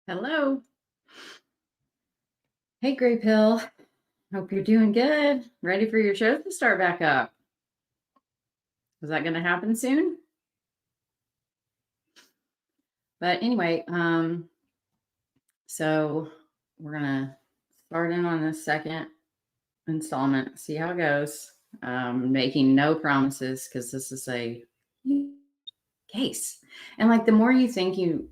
Hello. Hey, Gray Pill. Hope you're doing good. Ready for your show to start back up. Is that going to happen soon? But anyway, so we're going to start in on the second installment, see how it goes. Making no promises because this is a case. And like the more you think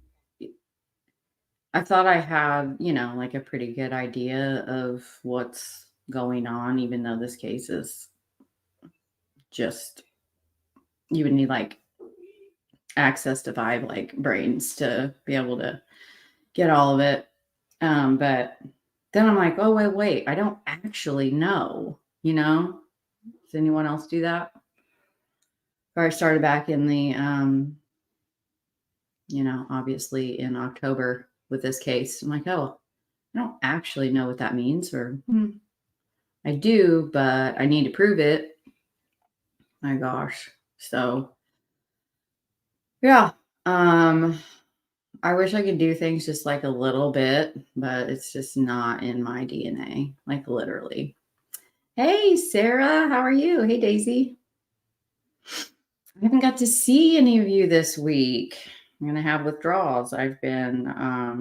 I thought I had, like a pretty good idea of what's going on, even though this case is just, you would need like access to 5 like brains to be able to get all of it. But then I'm like, oh, wait, I don't actually know, Does anyone else do that? Or I started back in the, obviously in October with this case. I'm like, oh, I don't actually know what that means, or I do, but I need to prove it. My gosh. So yeah. I wish I could do things just like a little bit, but it's just not in my DNA, like literally. Hey, Sarah, how are you? Hey, Daisy. I haven't got to see any of you this week. I'm going to have withdrawals. I've been out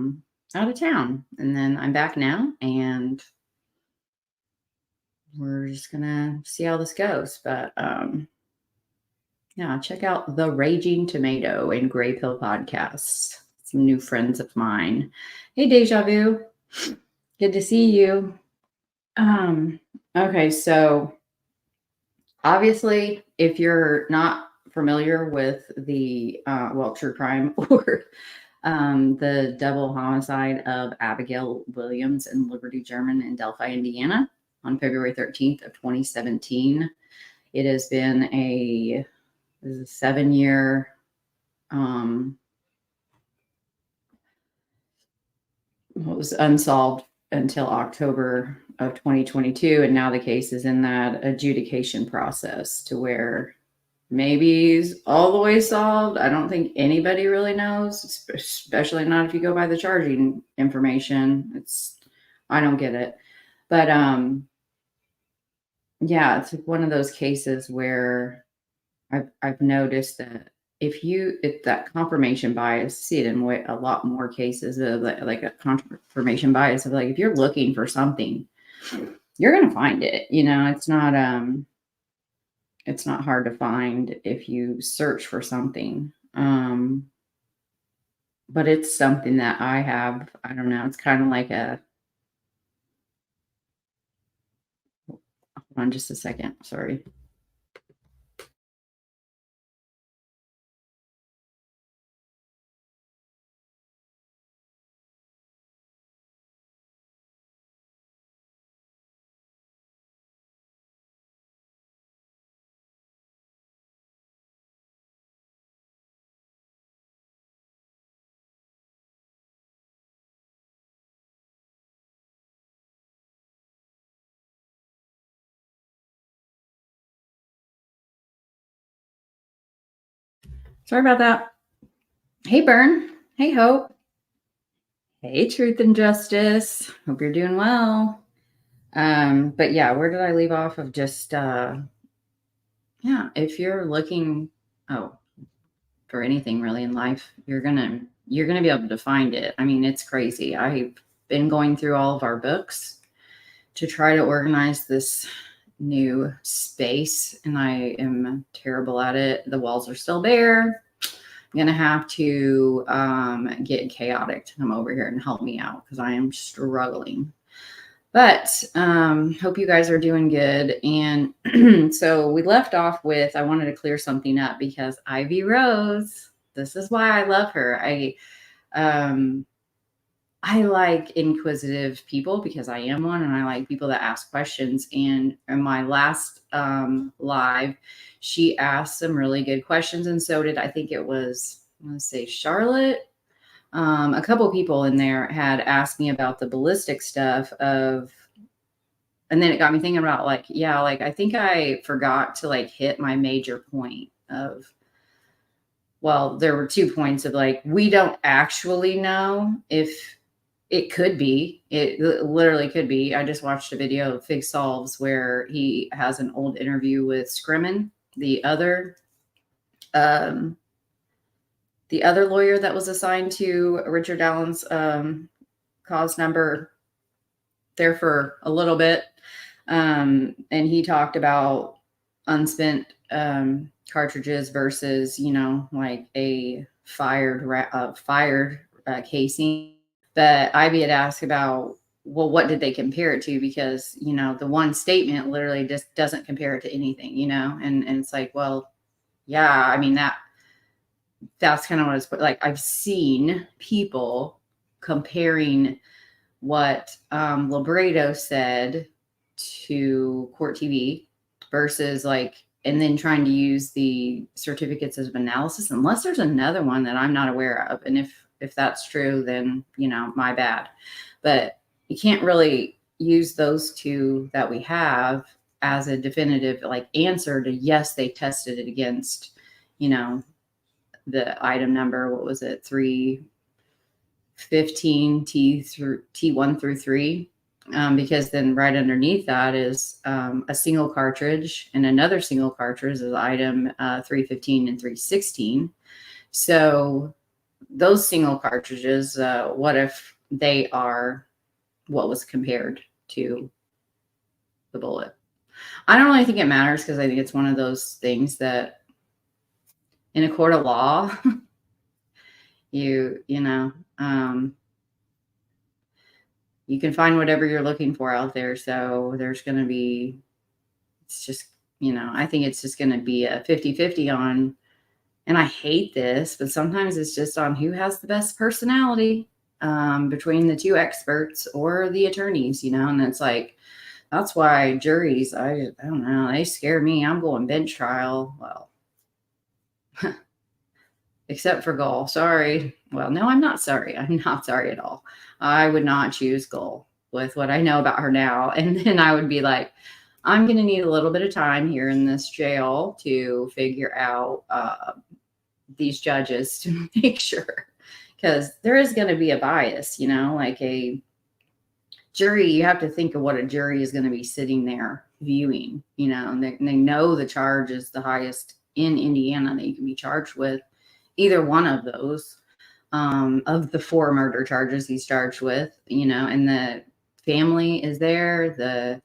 of town, and then I'm back now, and we're just going to see how this goes. But yeah, check out the Raging Tomato and Gray Pill podcasts. Some new friends of mine. Hey, Deja Vu. Good to see you. Okay, so obviously, if you're not familiar with the true crime or the double homicide of Abigail Williams and Liberty German in Delphi, Indiana, on February 13th of 2017, it has been a 7-year was unsolved until October of 2022. And now the case is in that adjudication process to where maybe it's all the way solved. I don't think anybody really knows, especially not if you go by the charging information. I don't get it. But yeah, it's one of those cases where I've noticed that if that confirmation bias, see it in a lot more cases of like a confirmation bias of like, if you're looking for something, you're going to find it. It's not hard to find if you search for something. But it's something that I don't know. It's kind of like hold on just a second. Sorry. Sorry about that. Hey, Bern. Hey, Hope. Hey, Truth and Justice. Hope you're doing well. But yeah, where did I leave off of just if you're looking for anything really in life, you're gonna be able to find it. I mean, it's crazy. I've been going through all of our books to try to organize this new space, and I am terrible at it. The walls are still bare. I'm gonna have to get Chaotic to come over here and help me out because I am struggling. But hope you guys are doing good. And so we left off with, I wanted to clear something up because Ivy Rose, this is why I love her. I like inquisitive people because I am one, and I like people that ask questions. And in my last live, she asked some really good questions, and so did, I think it was, let's say, Charlotte. A couple people in there had asked me about the ballistic stuff and then it got me thinking about I think I forgot to hit my major point of, well, there were 2 points of we don't actually know if It could be. It literally could be. I just watched a video of Fig Solves where he has an old interview with Scrimmin, the other lawyer that was assigned to Richard Allen's cause number there for a little bit. And he talked about unspent cartridges versus, like a fired casing. But Ivy had asked about, well, what did they compare it to? Because, the one statement literally just doesn't compare it to anything, and it's like, well, yeah, I mean, that's kind of what it's like. I've seen people comparing what Libredo said to Court TV versus and then trying to use the certificates of analysis, unless there's another one that I'm not aware of. And if that's true, then, my bad. But you can't really use those two that we have as a definitive answer to, yes, they tested it against, the item number. What was it? 315 T1 through 3. Because then right underneath that is a single cartridge, and another single cartridge is item 315 and 316. So those single cartridges, what if they are what was compared to the bullet? I don't really think it matters, because I think it's one of those things that in a court of law, you can find whatever you're looking for out there. So there's going to be, it's just, I think it's just going to be a 50-50 on, and I hate this, but sometimes it's just on who has the best personality between the two experts or the attorneys, and it's like, that's why juries, I don't know, they scare me. I'm going bench trial. Well, except for Gull. Sorry. Well, no, I'm not sorry. I'm not sorry at all. I would not choose Gull with what I know about her now. And then I would be like, I'm going to need a little bit of time here in this jail to figure out these judges to make sure, because there is going to be a bias, like a jury. You have to think of what a jury is going to be sitting there viewing, and they know the charge is the highest in Indiana that you can be charged with. Either one of those, of the 4 murder charges he's charged with, and the family is there.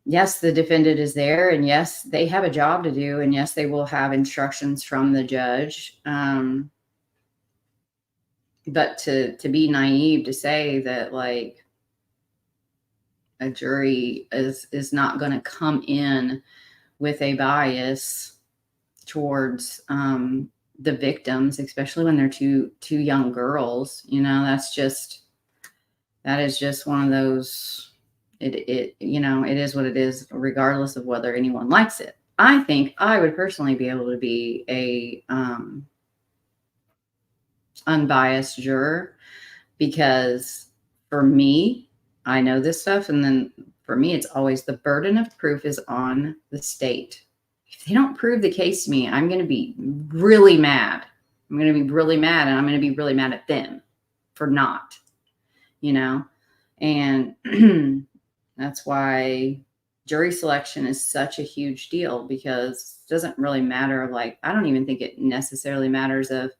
Yes, the defendant is there, and yes, they have a job to do, and yes, they will have instructions from the judge. But to be naive to say that a jury is not going to come in with a bias towards the victims, especially when they're two young girls, that is just one of those, it is what it is, regardless of whether anyone likes it. I think I would personally be able to be a unbiased juror, because for me, I know this stuff, and then for me, it's always the burden of proof is on the state. If they don't prove the case to me, I'm going to be really mad. I'm going to be really mad, and I'm going to be really mad at them for not, and that's why jury selection is such a huge deal, because it doesn't really matter. I don't even think it necessarily matters of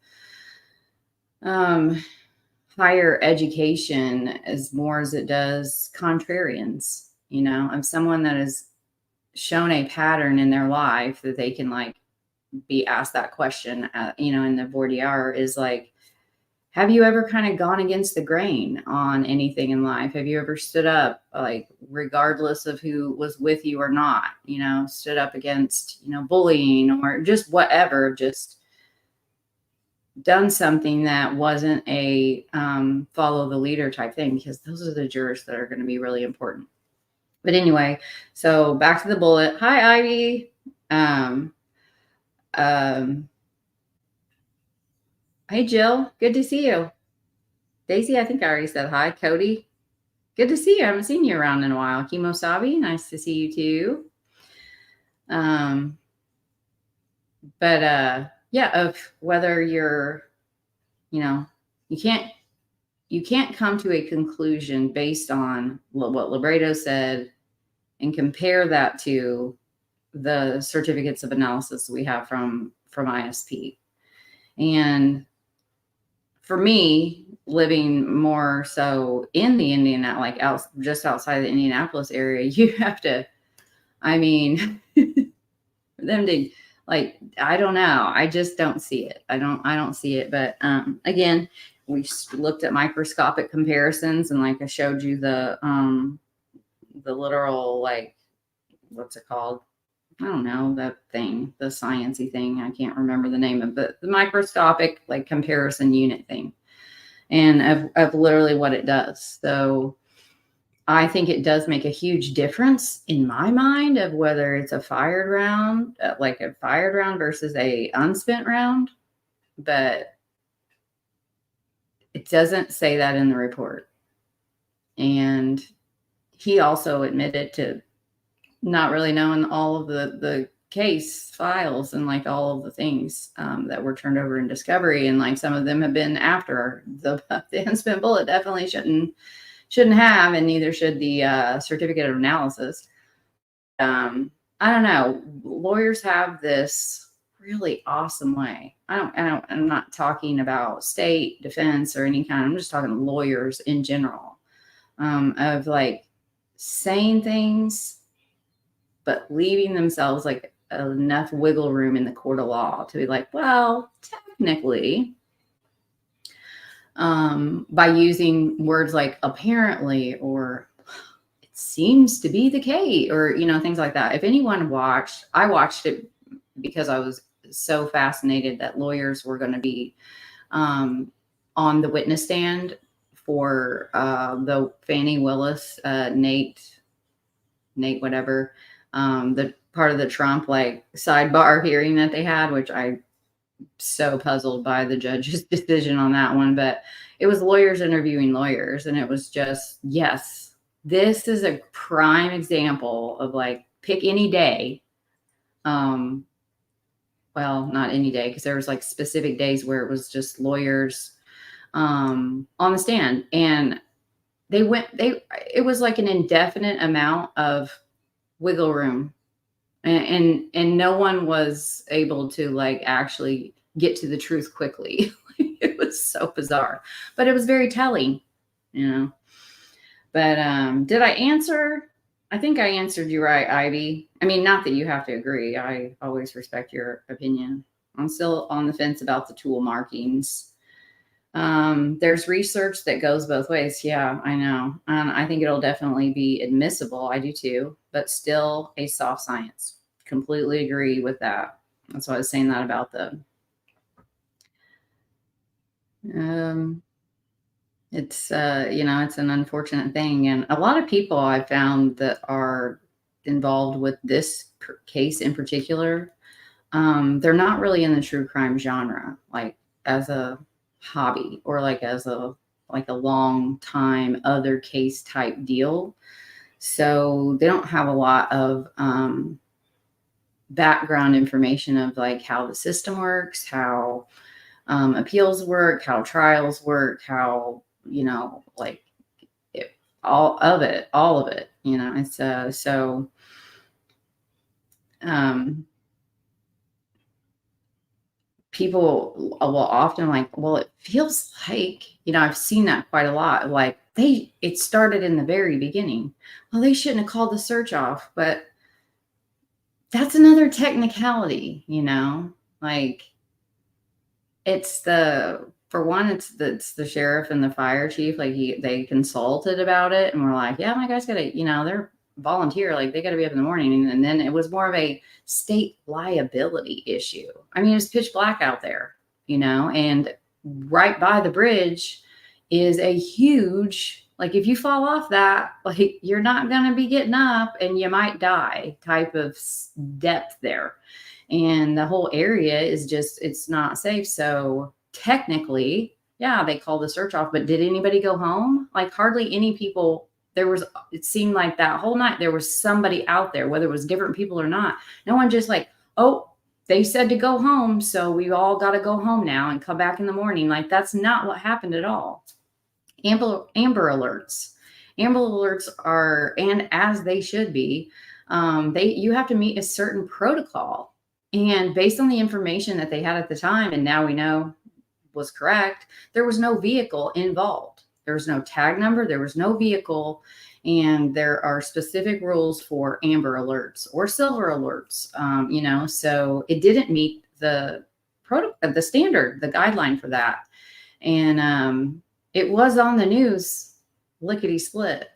higher education as more as it does contrarians, of someone that has shown a pattern in their life that they can be asked that question, in the voir dire, is have you ever kind of gone against the grain on anything in life? Have you ever stood up, regardless of who was with you or not, stood up against, bullying or just whatever, just done something that wasn't a follow the leader type thing, because those are the jurors that are going to be really important. But anyway, so back to the bullet. Hi, Ivy. Hey, Jill. Good to see you. Daisy, I think I already said hi. Cody, good to see you. I haven't seen you around in a while. Kimosabi, nice to see you too. But yeah, of whether you're, you can't you can't come to a conclusion based on what Libredo said and compare that to the certificates of analysis we have from ISP. And for me, living more so in the just outside the Indianapolis area, you have to, I mean, for them to I don't know. I just don't see it. I don't see it. But again, we looked at microscopic comparisons, and I showed you the literal, what's it called? I don't know, that thing, the sciencey thing. I can't remember the name of it. The microscopic comparison unit thing, and of literally what it does. So I think it does make a huge difference in my mind of whether it's a fired round, a fired round versus a unspent round, but it doesn't say that in the report. And he also admitted to not really knowing all of the case files and all of the things that were turned over in discovery. And some of them have been after the unspent bullet definitely shouldn't have, and neither should the certificate of analysis. I don't know. Lawyers have this really awesome way. I'm not talking about state defense or any kind. I'm just talking lawyers in general, of saying things, but leaving themselves enough wiggle room in the court of law to be well, technically, by using words like apparently, or it seems to be the case, or, things like that. If anyone watched, I watched it because I was so fascinated that lawyers were going to be on the witness stand for the Fannie Willis, Nate, whatever, the part of the Trump sidebar hearing that they had, which I so puzzled by the judge's decision on that one. But it was lawyers interviewing lawyers, and it was just, yes, this is a prime example of pick any day. Well, not any day, because there was specific days where it was just lawyers on the stand, and it was an indefinite amount of wiggle room, and no one was able to actually get to the truth quickly. It was so bizarre, but it was very telling, but did I answer? I think I answered you right, Ivy. I mean, not that you have to agree. I always respect your opinion. I'm still on the fence about the tool markings. There's research that goes both ways. Yeah, I know. I think it'll definitely be admissible. I do too, but still a soft science. Completely agree with that. That's why I was saying that about it's it's an unfortunate thing. And a lot of people I've found that are involved with this case in particular, they're not really in the true crime genre, as a hobby, or as a long time other case type deal. So they don't have a lot of background information of like how the system works, how appeals work, how trials work, how, you know, like all of it, you know. It's so people will often like, well, it feels like, you know, I've seen that quite a lot. Like it started in the very beginning. Well, they shouldn't have called the search off, but that's another technicality, you know, like it's for one, it's the sheriff and the fire chief. Like they consulted about it and were like, yeah, my guy's gotta, you know, they're volunteer, like they got to be up in the morning. And then it was more of a state liability issue. I mean, it was pitch black out there, you know, and right by the bridge is a huge, like if you fall off that, like you're not going to be getting up and you might die type of depth there. And the whole area is just, it's not safe. So technically, yeah, they called the search off, but did anybody go home? Like hardly any people. It seemed like that whole night there was somebody out there, whether it was different people or not. No one just like, oh, they said to go home, so we all got to go home now and come back in the morning. Like that's not what happened at all. Amber alerts. Amber alerts are, and as they should be, you have to meet a certain protocol. And based on the information that they had at the time, and now we know was correct, there was no vehicle involved. There was no tag number, there was no vehicle, and there are specific rules for amber alerts or silver alerts. So it didn't meet the standard, the guideline for that. And it was on the news, lickety split.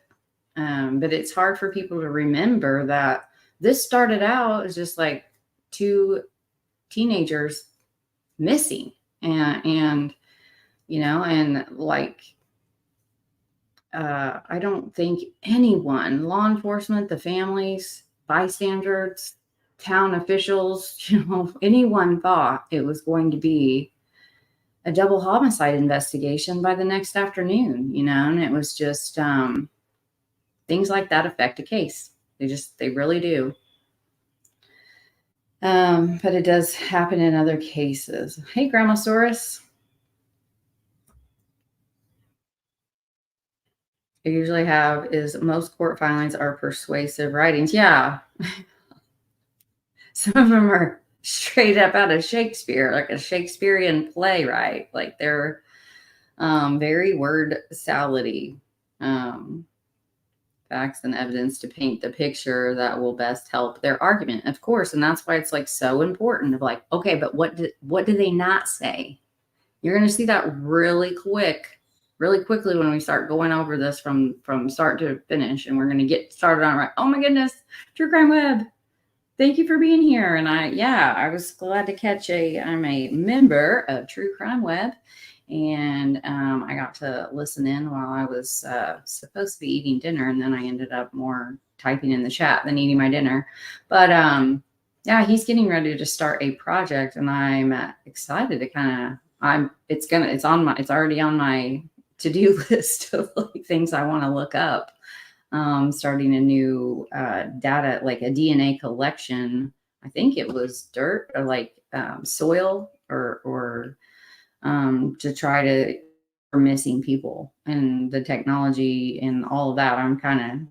But it's hard for people to remember that this started out as just like two teenagers missing. And I don't think anyone, law enforcement, the families, bystanders, town officials, anyone thought it was going to be a double homicide investigation by the next afternoon, and it was just things like that affect a case. They really do. But it does happen in other cases. Hey, Grandmasaurus. I usually have is most court filings are persuasive writings. Yeah. Some of them are straight up out of Shakespeare, like a Shakespearean playwright. Like they're very word salady. Facts and evidence to paint the picture that will best help their argument, of course. And that's why it's like so important of like, okay, but what do they not say? You're going to see that really quickly when we start going over this from start to finish, and we're going to get started on right. Oh my goodness, True Crime Web. Thank you for being here. And I was glad to catch I'm a member of True Crime Web, and I got to listen in while I was supposed to be eating dinner, and then I ended up more typing in the chat than eating my dinner. But yeah, he's getting ready to start a project, and I'm excited to it's already on my to-do list of like things I want to look up. Starting a new data, like a DNA collection. I think it was dirt or like soil or to try to for missing people, and the technology and all of that. I'm kind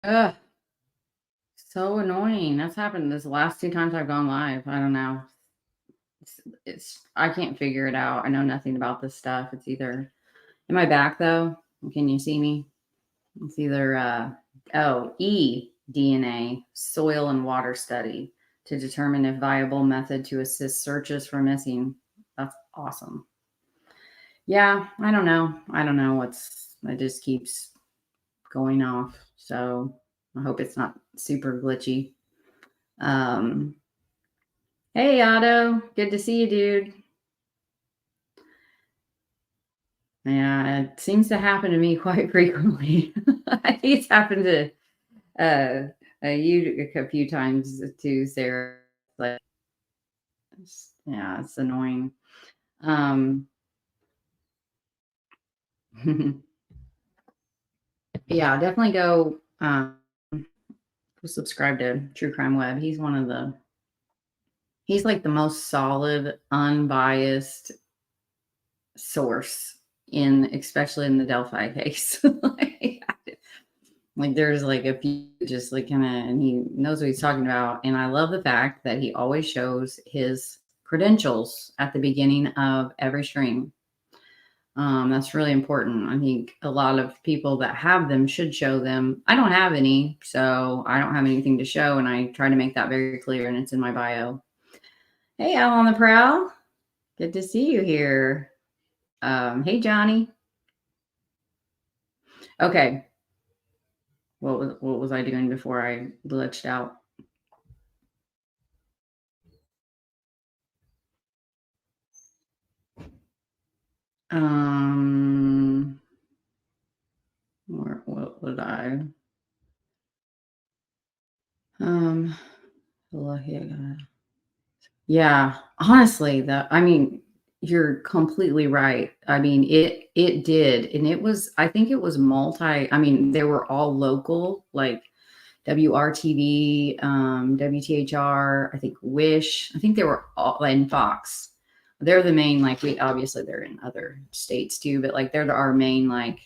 of so annoying. That's happened this last two times I've gone live. I don't know. I can't figure it out. I know nothing about this stuff. It's either, am I back though? Can you see me? It's either DNA, soil and water study to determine if viable method to assist searches for missing. That's awesome. Yeah, I don't know. It just keeps going off. So I hope it's not super glitchy. Hey, Otto. Good to see you, dude. Yeah, it seems to happen to me quite frequently. I think it's happened to you a few times too, Sarah. Like, yeah, it's annoying. Um, yeah, definitely go subscribe to True Crime Web. He's like the most solid, unbiased source in, especially in the Delphi case. Like there's like a few just like kind of, and he knows what he's talking about. And I love the fact that he always shows his credentials at the beginning of every stream. That's really important. I think a lot of people that have them should show them. I don't have any, so I don't have anything to show, and I try to make that very clear, and it's in my bio. Hey, Al on the Prowl. Good to see you here. Hey, Johnny. Okay. What was I doing before I glitched out? What would I? Um, yeah, honestly, I mean, you're completely right. I mean, it did, and it was. I think it was multi. I mean, they were all local, like WRTV, WTHR. I think Wish. I think they were all and Fox. They're the main. Like we obviously they're in other states too, but like they're our main like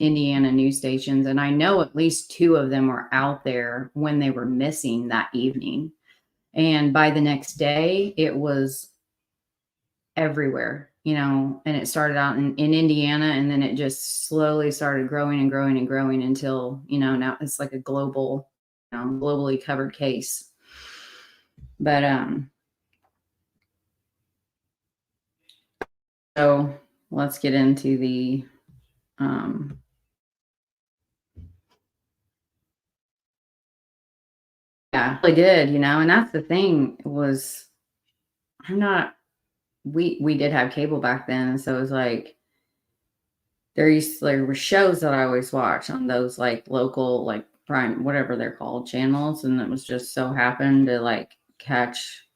Indiana news stations, and I know at least two of them were out there when they were missing that evening. And by the next day, it was everywhere, and it started out in Indiana, and then it just slowly started growing and growing and growing until, now it's like a global, globally covered case. But so let's get into the yeah, really did, and that's the thing was I'm not we did have cable back then, and so it was like there were shows that I always watch on those like local like prime whatever they're called channels, and it was just so happened to like catch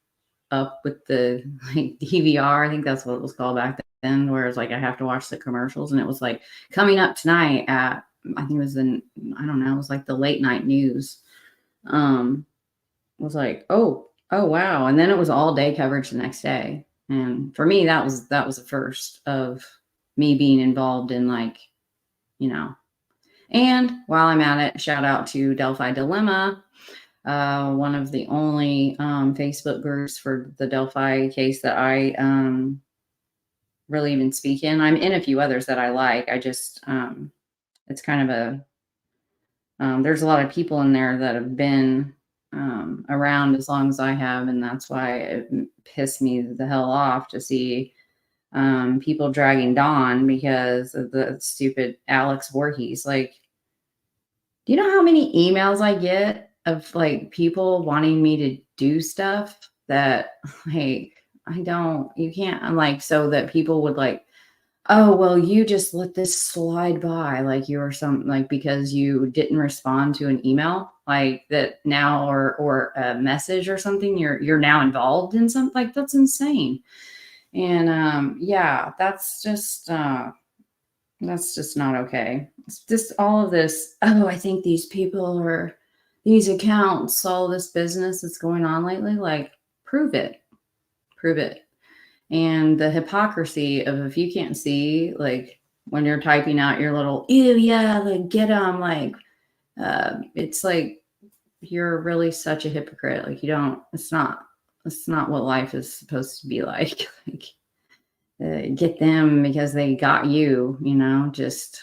up with the like DVR. I think that's what it was called back then, where it's like I have to watch the commercials, and it was like coming up tonight at I think it was I don't know, it was like the late night news. Was like, oh wow. And then it was all day coverage the next day. And for me, that was the first of me being involved in like, you know. And while I'm at it, shout out to Delphi Dilemma, one of the only Facebook groups for the Delphi case that I really even speak in. I'm in a few others that I like. I just it's kind of there's a lot of people in there that have been around as long as I have, and that's why it pissed me the hell off to see people dragging Dawn because of the stupid Alex Voorhees. Like, do you know how many emails I get of like people wanting me to do stuff that like you can't. I'm like, so that people would like, oh, well, you just let this slide by like you were like because you didn't respond to an email like that now or a message or something, you're now involved in something like that's insane. And yeah, that's just not okay. It's just all of this, oh, I think these people or these accounts, all this business that's going on lately, like prove it. Prove it. And the hypocrisy of if you can't see, like when you're typing out your little, ew, yeah, like get them, like it's like you're really such a hypocrite. Like you don't, it's not what life is supposed to be like. Like get them because they got you, just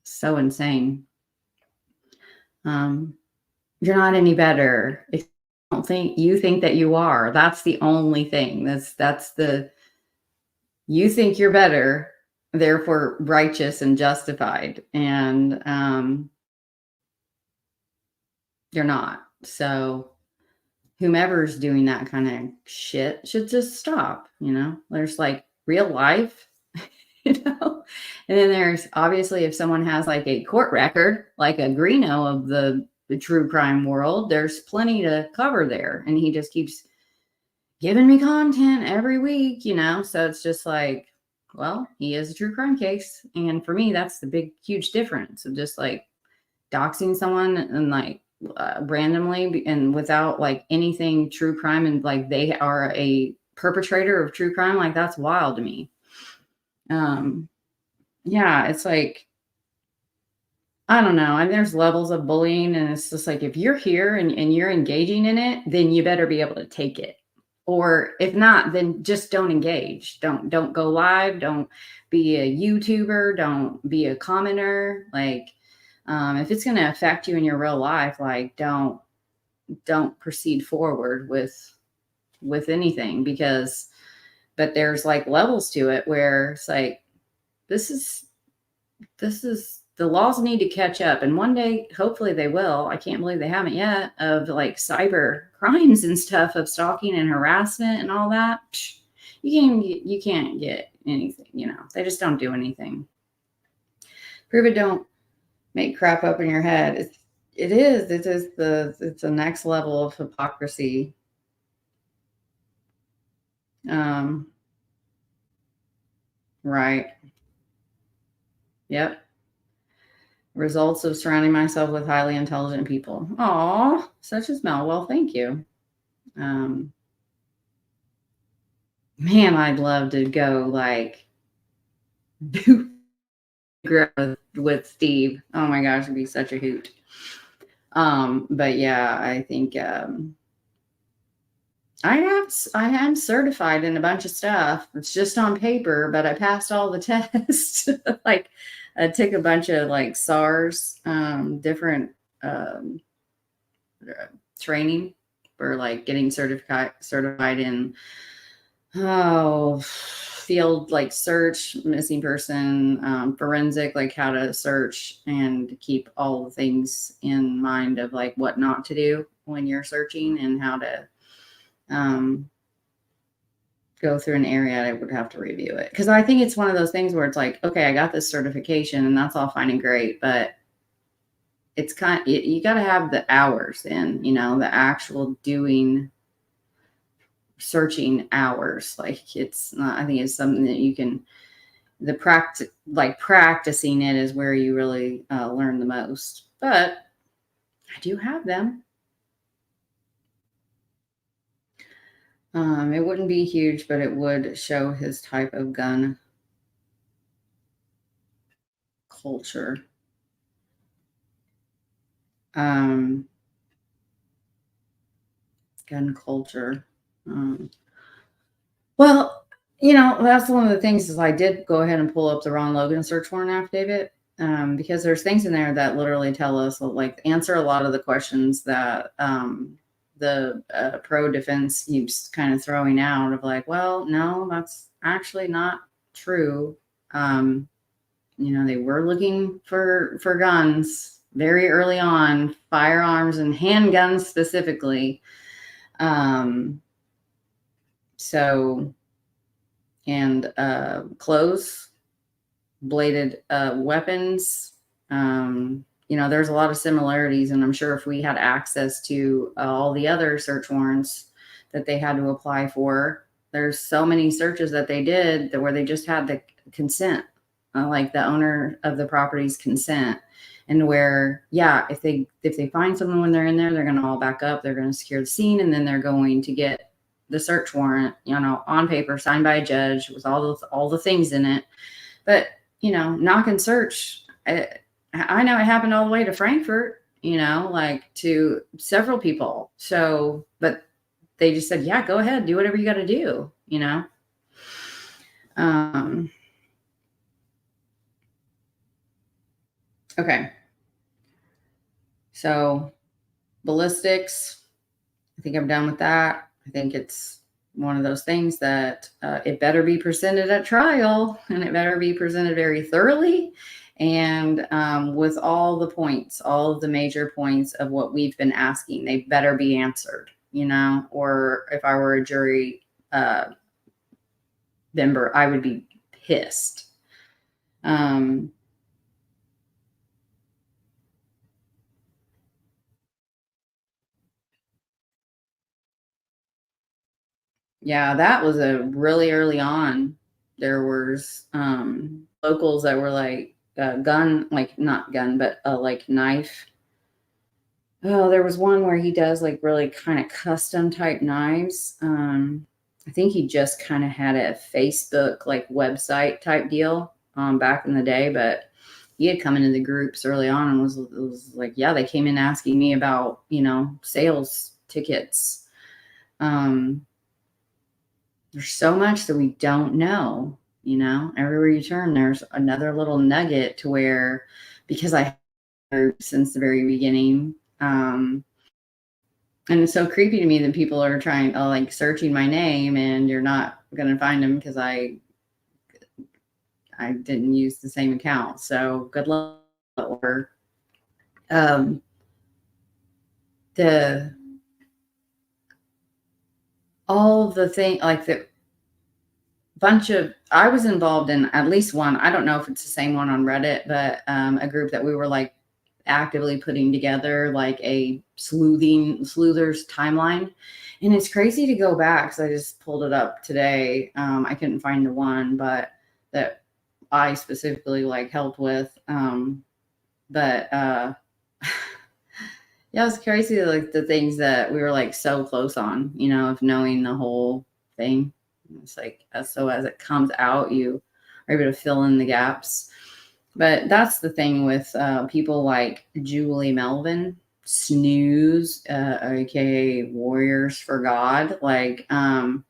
so insane. You're not any better. If you don't think you think that you are, that's the only thing. That's the you think you're better, therefore righteous and justified, and you're not. So whomever's doing that kind of shit should just stop. There's like real life, and then there's obviously, if someone has like a court record, like a Greeno of the true crime world, there's plenty to cover there. And he just keeps giving me content every week, so it's just like, well, he is a true crime case. And for me, that's the big, huge difference of just like doxing someone and like randomly and without like anything true crime, and like they are a perpetrator of true crime. Like, that's wild to me. Yeah, it's like, I don't know. And there's levels of bullying, and it's just like, if you're here and you're engaging in it, then you better be able to take it. Or if not, then just don't engage. Don't go live. Don't be a YouTuber. Don't be a commenter. Like, if it's going to affect you in your real life, like, don't proceed forward with anything, but there's like levels to it where it's like, this is the laws need to catch up. And one day, hopefully they will. I can't believe they haven't yet, of like cyber crimes and stuff, of stalking and harassment and all that. You can't get anything, they just don't do anything. Prove it, don't make crap up in your head. It's the next level of hypocrisy. Right. Yep. Results of surrounding myself with highly intelligent people. Aw, such as Mel. Well, thank you. Man, I'd love to go like with Steve. Oh my gosh, it'd be such a hoot. But yeah, I think I am certified in a bunch of stuff. It's just on paper, but I passed all the tests. Like, I took a bunch of like SARS, different training for like getting certified in field, like search, missing person, forensic, like how to search and keep all the things in mind of like what not to do when you're searching, and how to go through an area. I would have to review it, because I think it's one of those things where it's like, okay, I got this certification and that's all fine and great, but it's you got to have the hours in, the actual doing, searching hours. Like, it's not, I think it's something that you can, practicing it is where you really learn the most. But I do have them. It wouldn't be huge, but it would show his type of gun culture. Gun culture. Well, that's one of the things, is I did go ahead and pull up the Ron Logan search warrant affidavit, because there's things in there that literally tell us, like, answer a lot of the questions that the pro defense keeps kind of throwing out, of like, well, no, that's actually not true. They were looking for guns very early on, firearms and handguns specifically. So, and clothes, bladed weapons. There's a lot of similarities, and I'm sure if we had access to all the other search warrants that they had to apply for, there's so many searches that they did where they just had the consent, like the owner of the property's consent, and where, yeah, if they find someone when they're in there, they're going to all back up, they're going to secure the scene, and then they're going to get the search warrant, on paper, signed by a judge with all the things in it. But, knock and search, I know it happened all the way to Frankfurt, like to several people. So, but they just said, yeah, go ahead, do whatever you got to do, Okay. So ballistics, I think I'm done with that. I think it's one of those things that it better be presented at trial, and it better be presented very thoroughly, and with all the points, all of the major points of what we've been asking, they better be answered. you know, or if I were a jury member, I would be pissed. Yeah, that was a really early on. There was locals that were like gun, like not gun, but like knife. Oh, there was one where he does like really kind of custom type knives. I think he just kind of had a Facebook like website type deal back in the day, but he had come into the groups early on and was like, yeah, they came in asking me about, you know, sales tickets. Um, there's so much that we don't know, you know, everywhere you turn, there's another little nugget to where, because I have since the very beginning, and it's so creepy to me that people are trying, like searching my name and you're not going to find them because I didn't use the same account. So good luck. Or um, the all the thing like the bunch of I was involved in at least one. I don't know if it's the same one on Reddit, but a group that we were like actively putting together like a sleuthers timeline. And it's crazy to go back because I just pulled it up today. I couldn't find the one, but that I specifically like helped with. But yeah, it's crazy like the things that we were like so close on, you know, of knowing the whole thing. It's like so as it comes out, you are able to fill in the gaps. But that's the thing with people like Julie Melvin, Snooze, aka Warriors for God. Like, but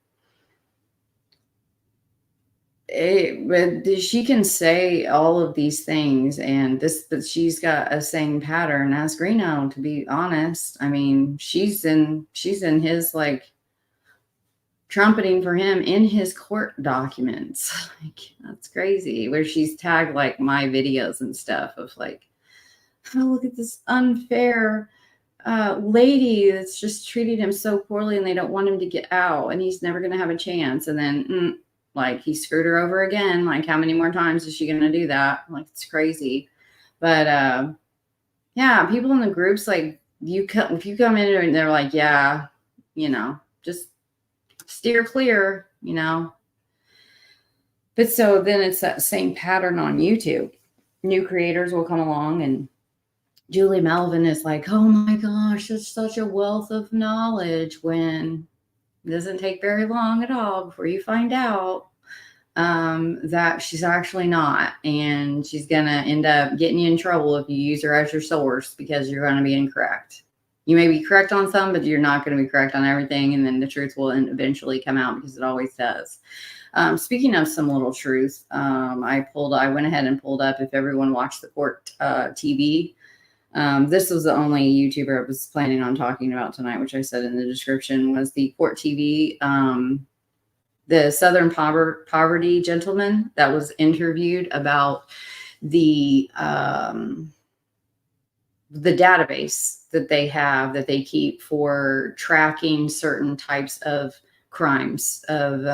she can say all of these things, and this, but she's got a same pattern as Greeno. To be honest, I mean, she's in his like trumpeting for him in his court documents. Like that's crazy. Where she's tagged like my videos and stuff of like, oh, look at this unfair lady that's just treated him so poorly and they don't want him to get out and he's never going to have a chance. And then like he screwed her over again. Like how many more times is she going to do that? Like it's crazy. But yeah, people in the groups, like if you come in and they're like, yeah, you know, just steer clear, you know. But so then it's that same pattern on YouTube. New creators will come along and Julie Melvin is like, oh my gosh, it's such a wealth of knowledge when it doesn't take very long at all before you find out that she's actually not. And she's going to end up getting you in trouble if you use her as your source because you're going to be incorrect. You may be correct on some, but you're not going to be correct on everything. And then the truth will eventually come out because it always does. Speaking of some little truth, I went ahead and pulled up if everyone watched the court TV. This was the only YouTuber I was planning on talking about tonight, which I said in the description, was the Court TV, the Southern Poverty gentleman that was interviewed about the database that they have that they keep for tracking certain types of crimes of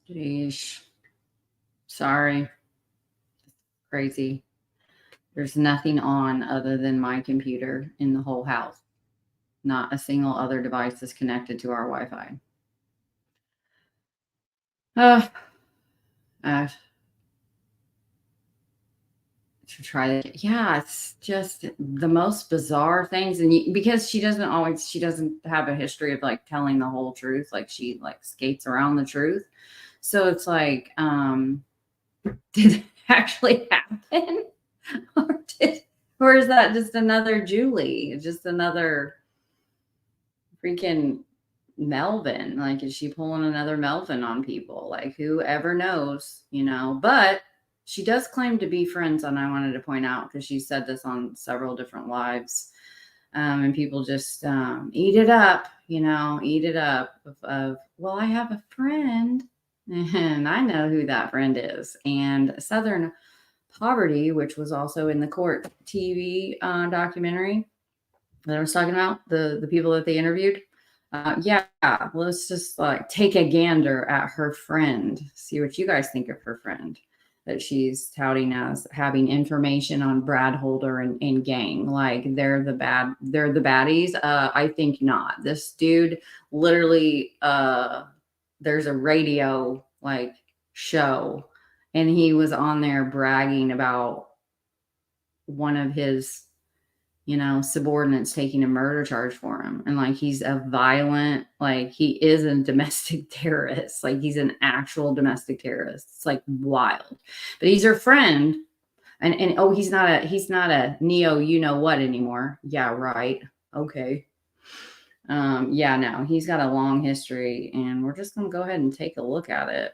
Jeez. Sorry. Crazy. There's nothing on other than my computer in the whole house. Not a single other device is connected to our Wi-Fi. Uh, to try it. Yeah, it's just the most bizarre things. And because she doesn't have a history of like telling the whole truth. Like she like skates around the truth. So it's like, did it actually happen? or is that just another Julie? Just another freaking Melvin? Like, is she pulling another Melvin on people? Like, whoever knows, but she does claim to be friends. And I wanted to point out, because she said this on several different lives, and people just eat it up, eat it up of, well, I have a friend and I know who that friend is. And Southern Poverty, which was also in the court TV documentary that I was talking about, the people that they interviewed. Yeah, let's just like take a gander at her friend. See what you guys think of her friend that she's touting as having information on Brad Holder and gang. Like they're the baddies. I think not. This dude literally, there's a radio like show, and he was on there bragging about one of his subordinates taking a murder charge for him. And like, he's a violent, like he is a domestic terrorist. Like he's an actual domestic terrorist. It's like wild, but he's her friend. And oh, he's not a neo, what anymore. Yeah. Right. Okay. Yeah, no, he's got a long history, and we're just going to go ahead and take a look at it.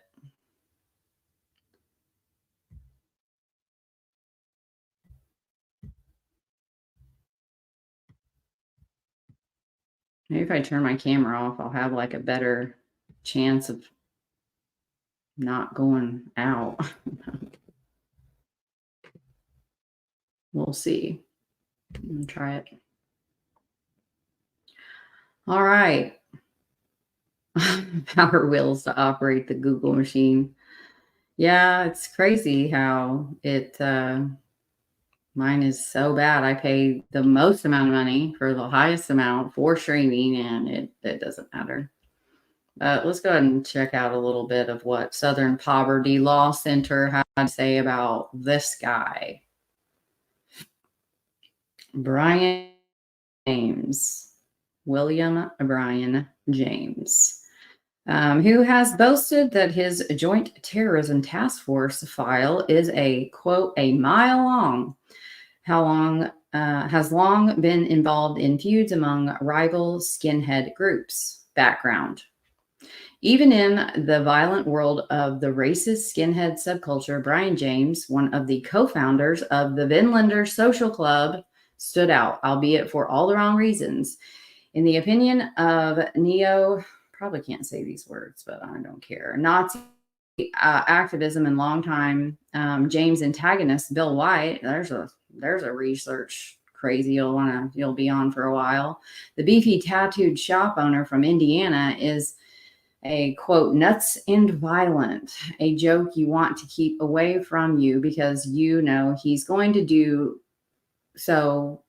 Maybe if I turn my camera off, I'll have like a better chance of not going out. We'll see. I'm gonna try it. All right. Power wheels to operate the Google machine. Yeah, it's crazy how it mine is so bad. I pay the most amount of money for the highest amount for streaming, and it doesn't matter. Let's go ahead and check out a little bit of what Southern Poverty Law Center had to say about this guy, Brian James, William Brian James, who has boasted that his Joint Terrorism Task Force file is a, quote, a mile long. Has long been involved in feuds among rival skinhead groups. Background. Even in the violent world of the racist skinhead subculture, Brian James, one of the co-founders of the Vinlander Social Club, stood out, albeit for all the wrong reasons. In the opinion of probably can't say these words, but I don't care, Nazi activism and longtime James antagonist Bill White, there's a research crazy you'll be on for a while. The beefy tattooed shop owner from Indiana is a, quote, nuts and violent, a joke you want to keep away from you because he's going to do so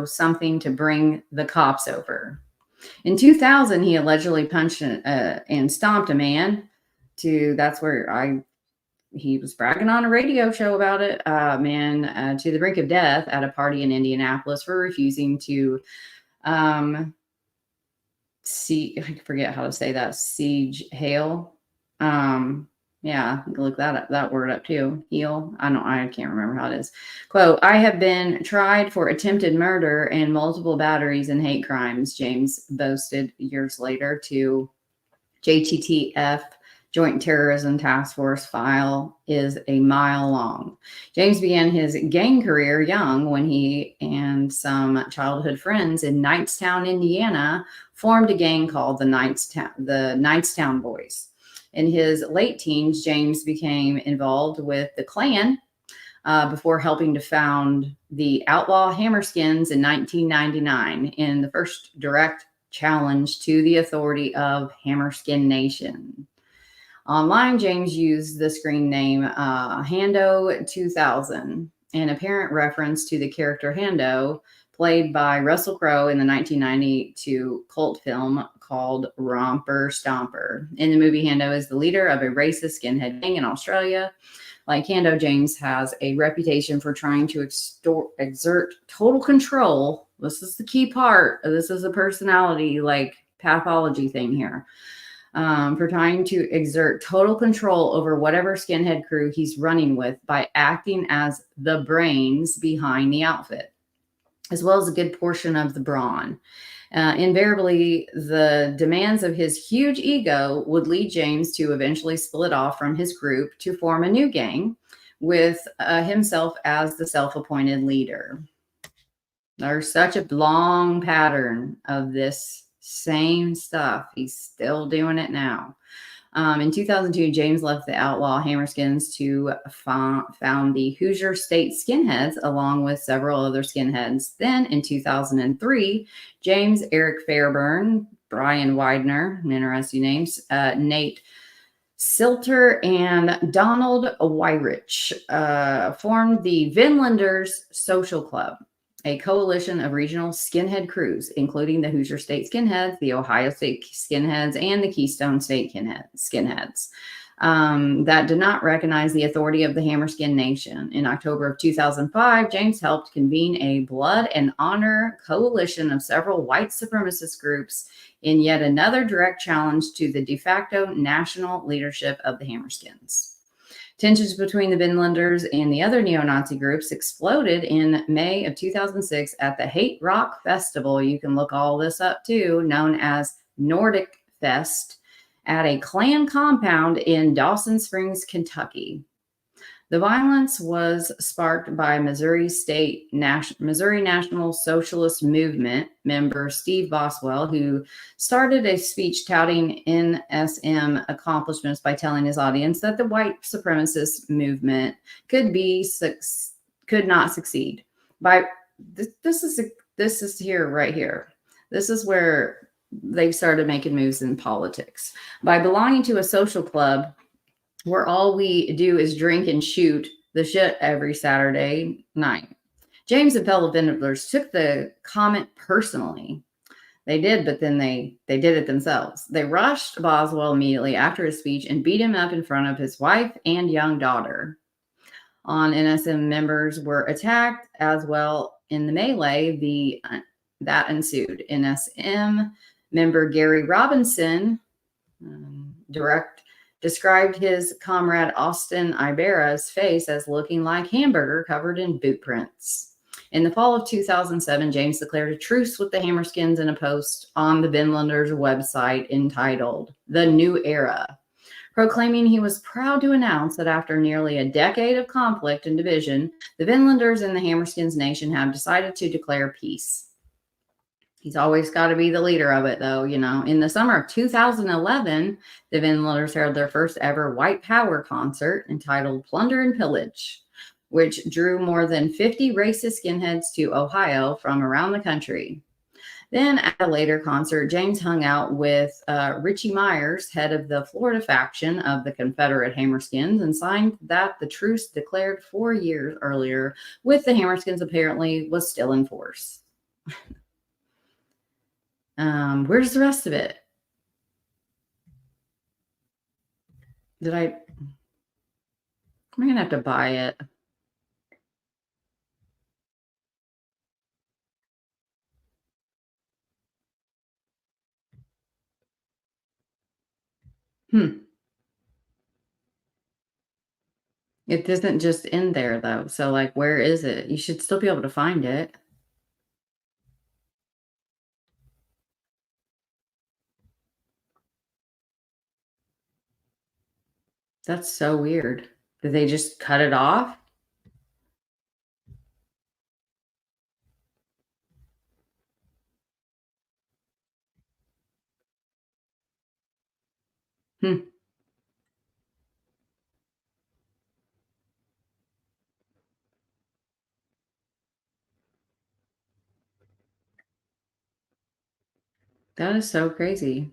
something to bring the cops over. In 2000, he allegedly punched and stomped a man. That's where he was bragging on a radio show about it, to the brink of death at a party in Indianapolis for refusing to I forget how to say that, siege hail. Yeah, look that word up too. Heal. I can't remember how it is. Quote, I have been tried for attempted murder and multiple batteries and hate crimes, James boasted years later to JTTF. Joint Terrorism Task Force file is a mile long. James began his gang career young when he and some childhood friends in Knightstown, Indiana, formed a gang called the Knightstown Boys. In his late teens, James became involved with the Klan before helping to found the Outlaw Hammerskins in 1999 in the first direct challenge to the authority of Hammerskin Nation. Online, James used the screen name Hando 2000, an apparent reference to the character Hando, played by Russell Crowe in the 1992 cult film called Romper Stomper. In the movie, Hando is the leader of a racist skinhead gang in Australia. Like Hando, James has a reputation for trying to exert total control. This is the key part. This is a personality, like pathology thing here. For trying to exert total control over whatever skinhead crew he's running with by acting as the brains behind the outfit, as well as a good portion of the brawn. Invariably, the demands of his huge ego would lead James to eventually split off from his group to form a new gang with himself as the self-appointed leader. There's such a long pattern of this same stuff. He's still doing it now. In 2002, James left the outlaw Hammerskins to found the Hoosier State Skinheads along with several other skinheads. Then in 2003, James, Eric Fairburn, Brian Widener, interesting names, Nate Silter, and Donald Weirich formed the Vinlanders Social Club, a coalition of regional skinhead crews, including the Hoosier State Skinheads, the Ohio State Skinheads, and the Keystone State Skinheads, that did not recognize the authority of the Hammerskin Nation. In October of 2005, James helped convene a blood and honor coalition of several white supremacist groups in yet another direct challenge to the de facto national leadership of the Hammerskins. Tensions between the Vinlanders and the other neo-Nazi groups exploded in May of 2006 at the Hate Rock Festival. You can look all this up too, known as Nordic Fest, at a Klan compound in Dawson Springs, Kentucky. The violence was sparked by Missouri National Socialist Movement member Steve Boswell, who started a speech touting NSM accomplishments by telling his audience that the white supremacist movement could not succeed. This is here, right here. This is where they started making moves in politics. By belonging to a social club where all we do is drink and shoot the shit every Saturday night. James and fellow Vinlanders took the comment personally. They did, but then they did it themselves. They rushed Boswell immediately after his speech and beat him up in front of his wife and young daughter. NSM members were attacked as well in the melee that ensued. NSM member Gary Robinson, described his comrade Austin Ibarra's face as looking like hamburger covered in boot prints. In the fall of 2007, James declared a truce with the Hammerskins in a post on the Vinlanders website entitled The New Era, proclaiming he was proud to announce that after nearly a decade of conflict and division, the Vinlanders and the Hammerskins Nation have decided to declare peace. He's always got to be the leader of it, though, you know. In the summer of 2011, the Vinlanders held their first ever white power concert entitled Plunder and Pillage, which drew more than 50 racist skinheads to Ohio from around the country. Then at a later concert, James hung out with Richie Myers, head of the Florida faction of the Confederate Hammerskins, and signed that the truce declared 4 years earlier with the Hammerskins apparently was still in force. Where's the rest of it? Am I going to have to buy it? It isn't just in there, though. So, like, where is it? You should still be able to find it. That's so weird. Did they just cut it off? Hmm. That is so crazy.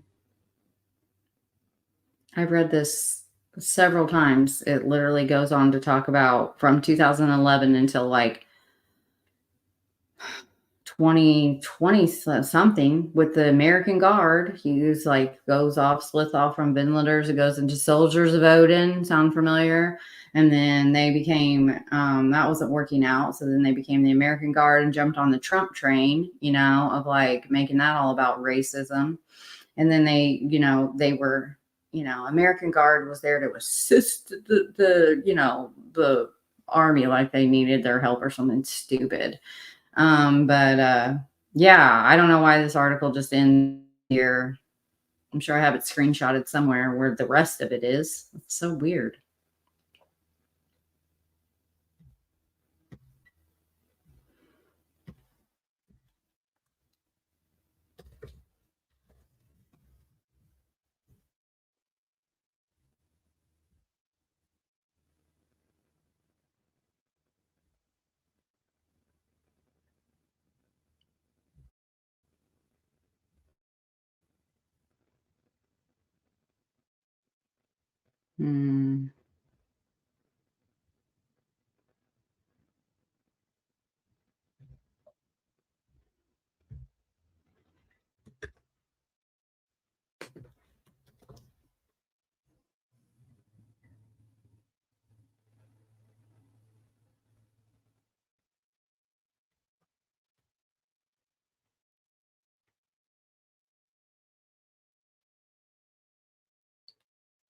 I've read this several times. It literally goes on to talk about from 2011 until like 2020 something with the American Guard. He's like goes off, splits off from Vinlanders. It goes into Soldiers of Odin. Sound familiar? And then they became that wasn't working out. So then they became the American Guard and jumped on the Trump train, of like making that all about racism. And then they were, American Guard was there to assist the army, like they needed their help or something stupid. Yeah, I don't know why this article just ends here. I'm sure I have it screenshotted somewhere where the rest of it is. It's so weird. Hmm.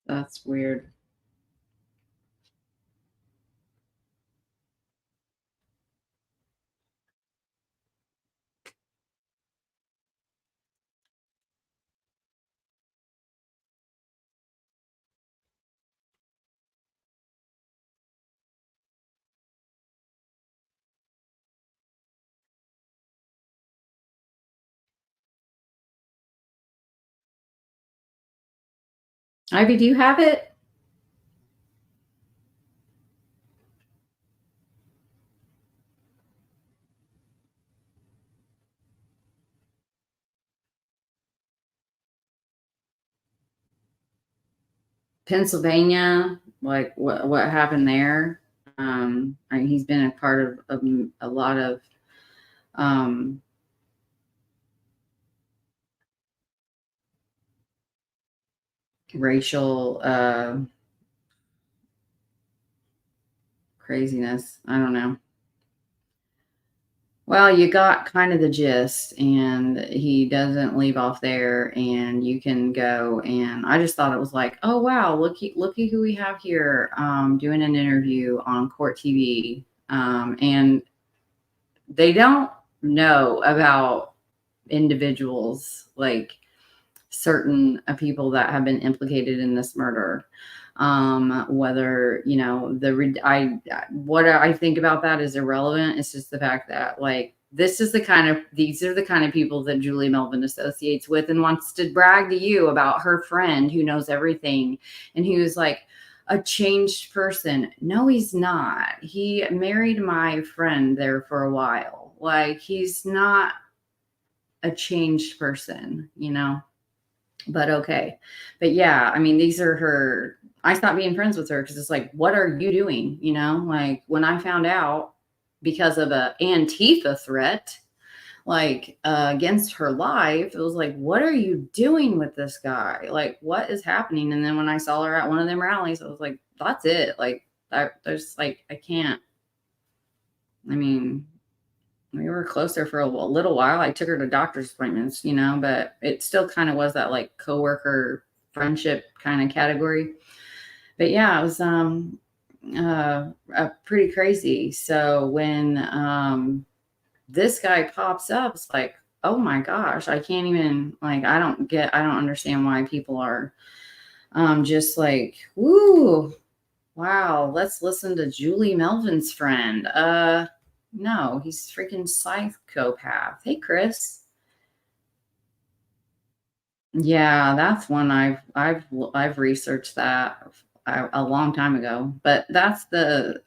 That's weird. Ivy, do you have it? Pennsylvania, like what happened there? I mean, he's been a part of a lot of um, racial craziness. I don't know. Well, you got kind of the gist, and he doesn't leave off there, and you can go. And I just thought it was like, oh wow, looky who we have here, doing an interview on Court TV, and they don't know about individuals like certain people that have been implicated in this murder. Whether what I think about that is irrelevant. It's just the fact that like these are the kind of people that Julie Melvin associates with and wants to brag to you about her friend who knows everything and he was like a changed person. No, he's not. He married my friend there for a while. Like he's not a changed person. But okay. But yeah, I mean, these are her. I stopped being friends with her because it's like, what are you doing? Like when I found out because of a Antifa threat, like against her life, it was like, what are you doing with this guy? Like, what is happening? And then when I saw her at one of them rallies, I was like, that's it. Like, there's like, I can't. I mean, we were closer for a little while. I took her to doctor's appointments, but it still kind of was that like coworker friendship kind of category. But yeah, it was pretty crazy. So when this guy pops up, it's like, oh my gosh, I can't even like I don't understand why people are just like, woo, wow, let's listen to Julie Melvin's friend. No, he's freaking psychopath. Hey, Chris. Yeah, that's one I've researched that a long time ago. But that's the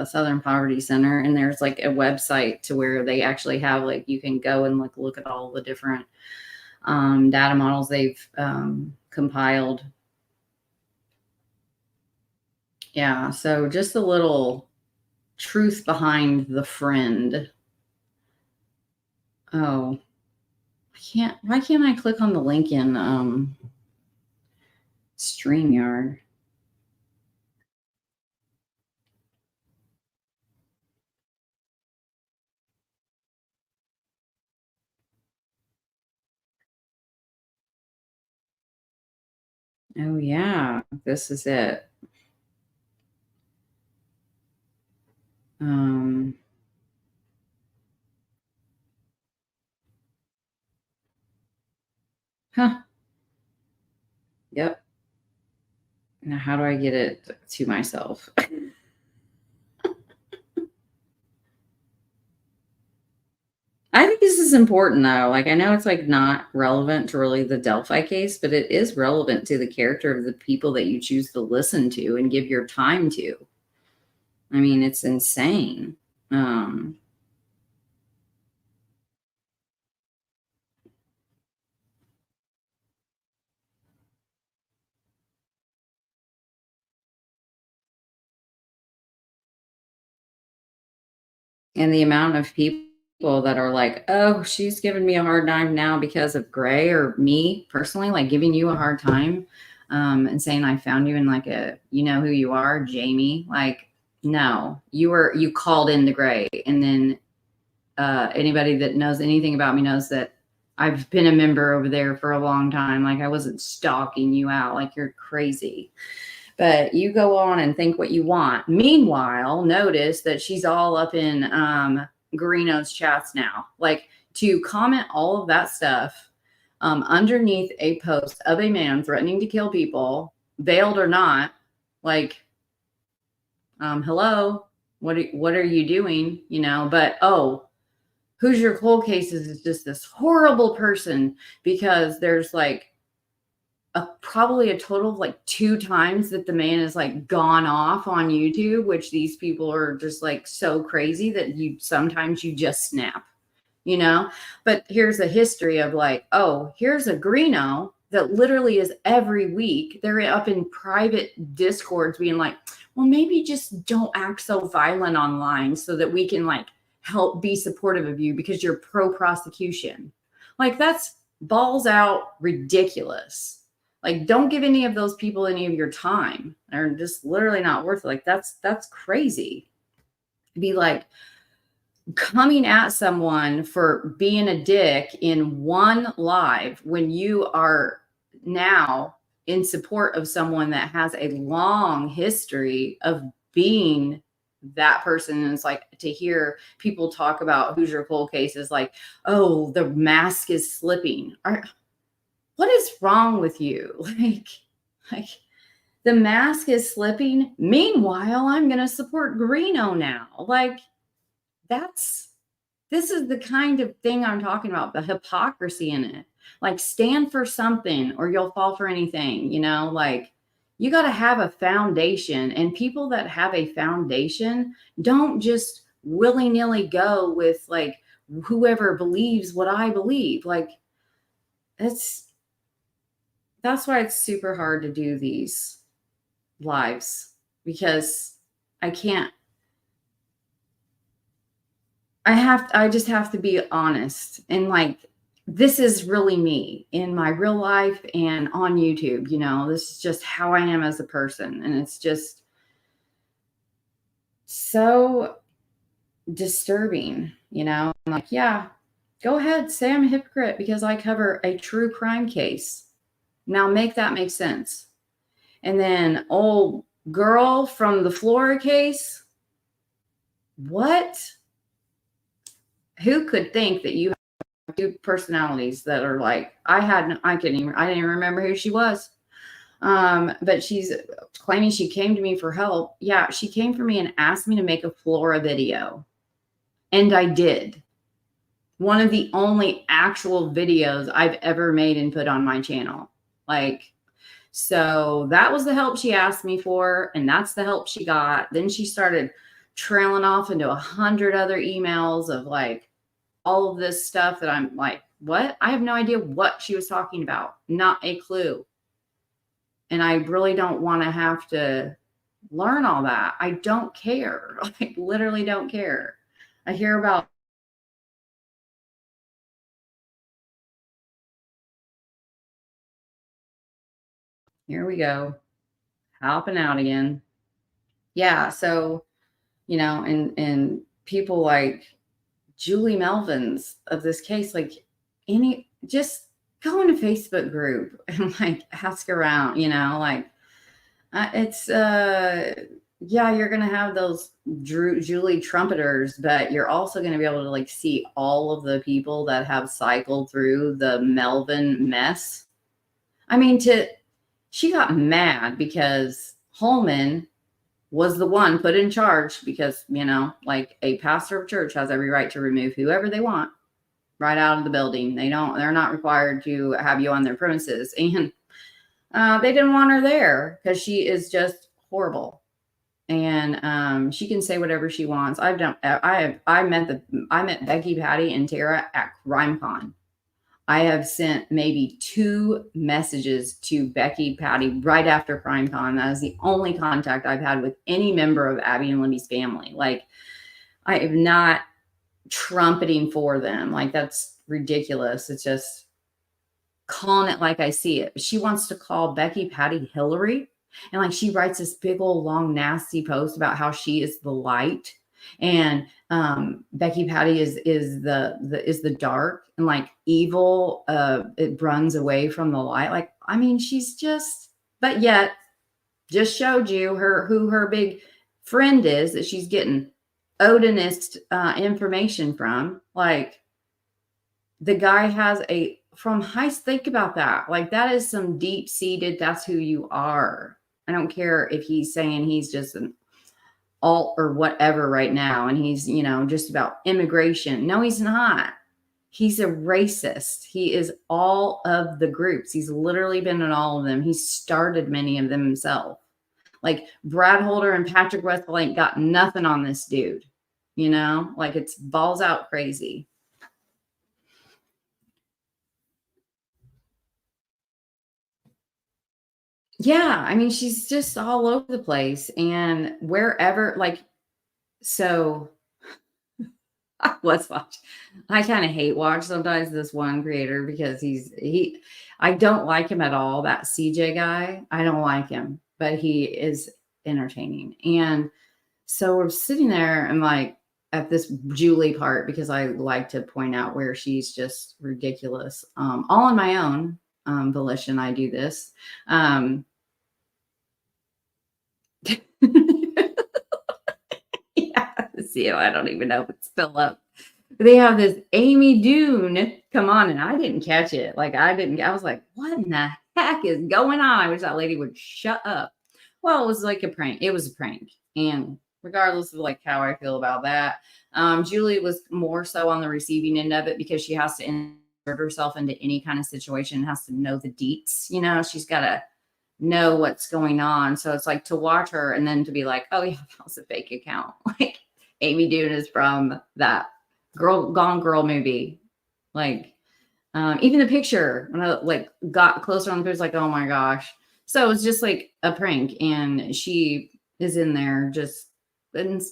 Southern Poverty Center, and there's like a website to where they actually have like you can go and like look at all the different data models they've compiled. Yeah, so just a little truth behind the friend. Oh, why can't I click on the link in StreamYard? Oh yeah, this is it. Um huh. Yep. Now how do I get it to myself? I think this is important though. Like I know it's like not relevant to really the Delphi case, but it is relevant to the character of the people that you choose to listen to and give your time to. I mean, it's insane. Um and the amount of people that are like, "Oh, she's giving me a hard time now because of Gray," or me personally, like giving you a hard time, and saying I found you in like a, you know who you are, Jamie. Like, no, you called into Gray, and then anybody that knows anything about me knows that I've been a member over there for a long time. Like, I wasn't stalking you out. Like, you're crazy. But you go on and think what you want. Meanwhile, notice that she's all up in Garino's chats now. Like, to comment all of that stuff underneath a post of a man threatening to kill people, veiled or not, like, hello, what are you doing? You know, but oh, who's your cold cases is just this horrible person because there's like probably a total of like 2 times that the man has like gone off on YouTube, which these people are just like so crazy that you sometimes you just snap, you know? But here's a history of like, oh, here's a Greeno that literally is every week. They're up in private discords being like, well, maybe just don't act so violent online so that we can like help be supportive of you because you're pro prosecution. Like that's balls out ridiculous. Like, don't give any of those people any of your time. They're just literally not worth it. Like, that's crazy. Be like coming at someone for being a dick in one live when you are now in support of someone that has a long history of being that person. And it's like to hear people talk about who's your cold cases, like, oh, the mask is slipping. What is wrong with you? Like the mask is slipping. Meanwhile, I'm going to support Greeno now. Like this is the kind of thing I'm talking about, the hypocrisy in it. Like stand for something or you'll fall for anything, you know, like you got to have a foundation, and people that have a foundation don't just willy-nilly go with like whoever believes what I believe. Like that's why it's super hard to do these lives because I can't I just have to be honest and like this is really me in my real life and on YouTube, you know. This is just how I am as a person, and it's just so disturbing, you know. I'm like, yeah, go ahead, say I'm a hypocrite because I cover a true crime case. Now make that make sense. And then old girl from the Flora case, what? Who could think that you have 2 personalities that are like, I didn't even remember who she was. But she's claiming she came to me for help. Yeah, she came for me and asked me to make a Flora video. And I did. One of the only actual videos I've ever made and put on my channel. Like, so that was the help she asked me for, and that's the help she got. Then she started trailing off into 100 other emails of like all of this stuff that I'm like, what? I have no idea what she was talking about. Not a clue. And I really don't want to have to learn all that. I don't care. I literally don't care. I hear about here we go, hopping out again. Yeah, so and people like Julie Melvin's of this case, like any just go in a Facebook group and like ask around, like it's yeah, you're gonna have those Julie trumpeters, but you're also gonna be able to like see all of the people that have cycled through the Melvin mess. I mean, she got mad because Holman was the one put in charge because, like a pastor of church has every right to remove whoever they want right out of the building. They're not required to have you on their premises. And they didn't want her there because she is just horrible. And she can say whatever she wants. I met Becky, Patty, and Tara at CrimeCon. I have sent maybe 2 messages to Becky, Patty right after CrimeCon. That is the only contact I've had with any member of Abby and Libby's family. Like, I am not trumpeting for them. Like, that's ridiculous. It's just calling it like I see it. She wants to call Becky, Patty Hillary. And like, she writes this big old long nasty post about how she is the light. And Becky Patty is the dark, and like evil, it runs away from the light. Like, I mean, she's just, but yet just showed you who her big friend is that she's getting Odinist information from. Like, the guy has think about that. Like, that is some deep seated, that's who you are. I don't care if he's saying he's just an alt or whatever right now, and he's, just about immigration. No, he's not. He's a racist. He is all of the groups. He's literally been in all of them. He started many of them himself. Like, Brad Holder and Patrick Westlake got nothing on this dude. Like, it's balls out crazy. Yeah, I mean, she's just all over the place, and wherever, like, so I was watching. I kind of hate watch sometimes this one creator because I don't like him at all. That CJ guy, I don't like him, but he is entertaining. And so we're sitting there and like at this Julie part, because I like to point out where she's just ridiculous. All on my own volition, I do this. Yeah, see, I don't even know if it's still up. They have this Amy Dune come on, and I didn't catch it. Like, I was like, what in the heck is going on? I wish that lady would shut up. Well, it was like a prank. It was a prank. And regardless of like how I feel about that, Julie was more so on the receiving end of it because she has to insert herself into any kind of situation, has to know the deets. She's got to know what's going on. So it's like to watch her and then to be like, oh yeah, that was a fake account. Like, Amy Dune is from that Gone Girl movie. Like, even the picture when I like got closer on the picture, like, oh my gosh. So it's just like a prank, and she is in there and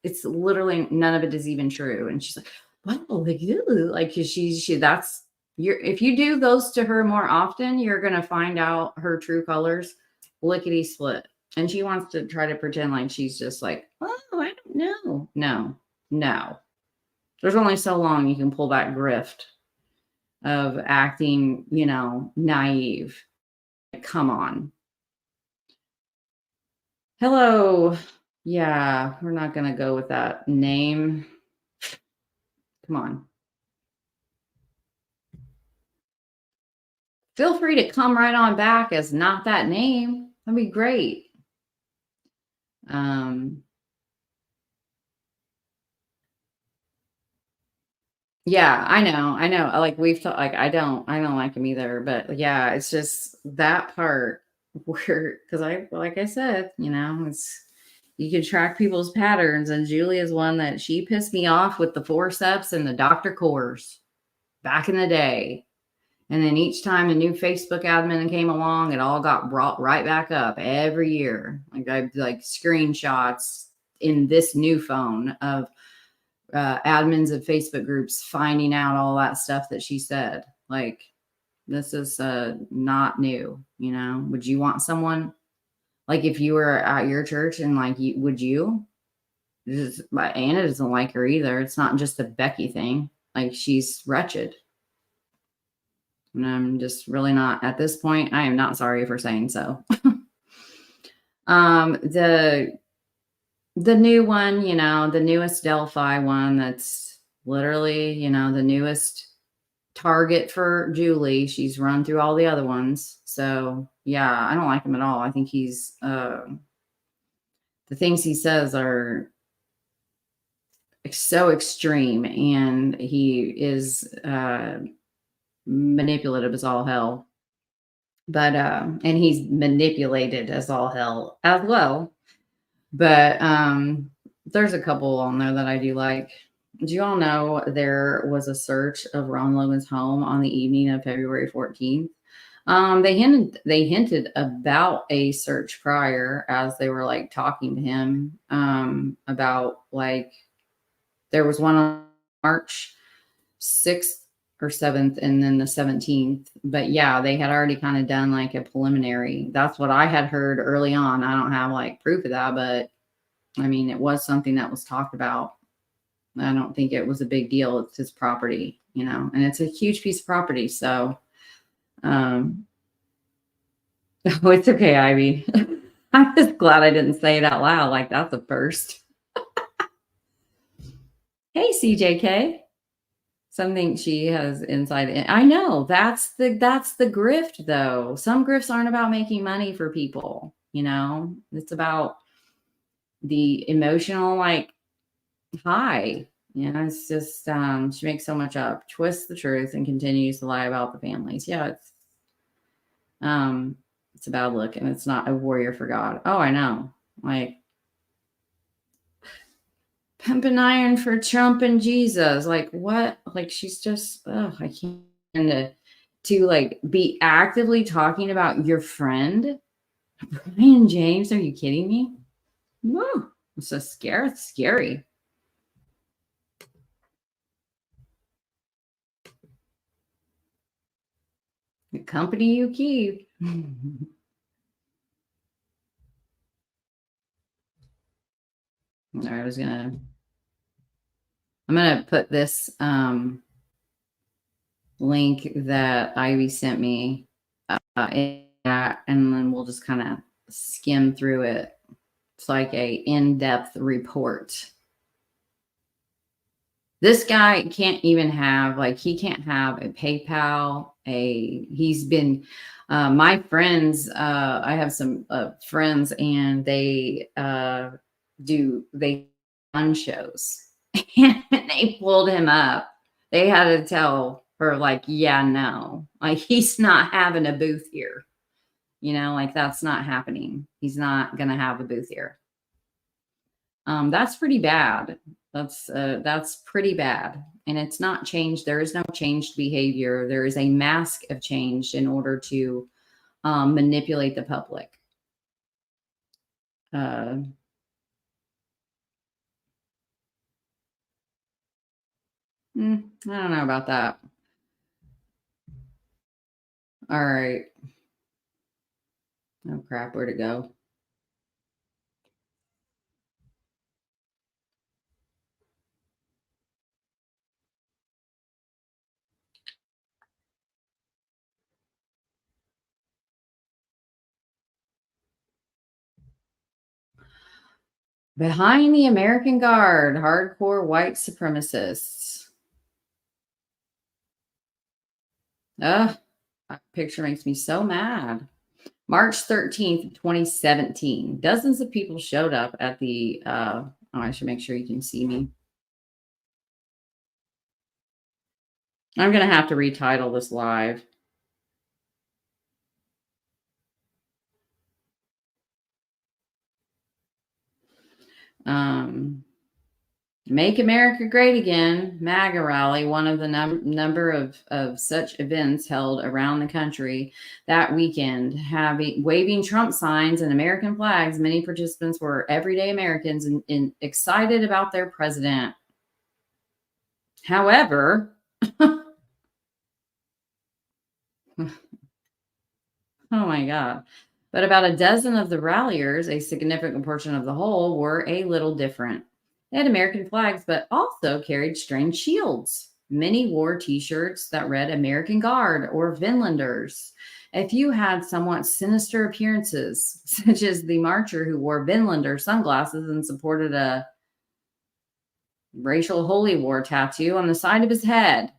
it's literally none of it is even true. And she's like, what? Like, if you do those to her more often, you're going to find out her true colors, lickety split. And she wants to try to pretend like she's just like, oh, I don't know. No. There's only so long you can pull that grift of acting, naive. Come on. Hello. Yeah, we're not going to go with that name. Come on. Feel free to come right on back as not that name. That'd be great. Yeah, I know. Like, we've talked, like, I don't like him either, but yeah, it's just that part where, because like I said, you can track people's patterns, and Julie is one that she pissed me off with the forceps and the Dr. Coors back in the day. And then each time a new Facebook admin came along, it all got brought right back up every year. Like I like screenshots in this new phone of admins of Facebook groups finding out all that stuff that she said. Like, this is not new. You know, would you want someone like if you were at your church and like, would you? Anna doesn't like her either. It's not just a Becky thing. Like, she's wretched. And I'm just really not at this point. I am not sorry for saying so. The new one, you know, the newest Delphi one, that's literally, you know, the newest target for Julie. She's run through all the other ones. So yeah, I don't like him at all. I think he's the things he says are so extreme, and he is manipulative as all hell. But and he's manipulated as all hell as well. But there's a couple on there that I do like. Do you all know there was a search of Ron Logan's home on the evening of February 14th? They hinted about a search prior, as they were like talking to him about like there was one on March 6th or 7th and then the 17th. But yeah, they had already kind of done like a preliminary. That's what I had heard early on. I don't have like proof of that, but I mean, it was something that was talked about. I don't think it was a big deal. It's his property, you know, and it's a huge piece of property. So, oh, it's okay, Ivy. I'm just glad I didn't say it out loud. Like, that's a first. Hey, CJK. Something she has inside. I know that's the grift though. Some grifts aren't about making money for people, you know, it's about the emotional like high. You know, it's just she makes so much up, twists the truth, and continues to lie about the families. Yeah, it's a bad look, and it's not a warrior for God. Oh, I know. Like, pumping iron for Trump and Jesus. Like, what? Like, she's just, oh, I can't. And to like be actively talking about your friend, Brian James. Are you kidding me? Woo, it's so scary. It's scary. The company you keep. I'm gonna put this link that Ivy sent me in that, and then we'll just kind of skim through it. It's like a in-depth report. This guy can't even have, like, he can't have a PayPal. He's been my friends. I have some friends, and they run shows, and they pulled him up. They had to tell her, like, yeah, no, like, he's not having a booth here. You know, like, that's not happening. He's not gonna have a booth here. That's pretty bad. That's pretty bad. And it's not changed. There is no changed behavior. There is a mask of change in order to manipulate the public. I don't know about that. All right. Oh crap, where'd it go? Behind the American Guard, hardcore white supremacists. Ugh, that picture makes me so mad. March 13th, 2017. Dozens of people showed up at the I should make sure you can see me. I'm gonna have to retitle this live. Um Make America Great Again, MAGA rally, one of the number of such events held around the country that weekend, waving Trump signs and American flags. Many participants were everyday Americans and excited about their president. However, oh my God. But about a dozen of the ralliers, a significant portion of the whole, were a little different. They had American flags, but also carried strange shields. Many wore t-shirts that read American Guard or Vinlanders. A few had somewhat sinister appearances, such as the marcher who wore Vinlander sunglasses and supported a racial holy war tattoo on the side of his head.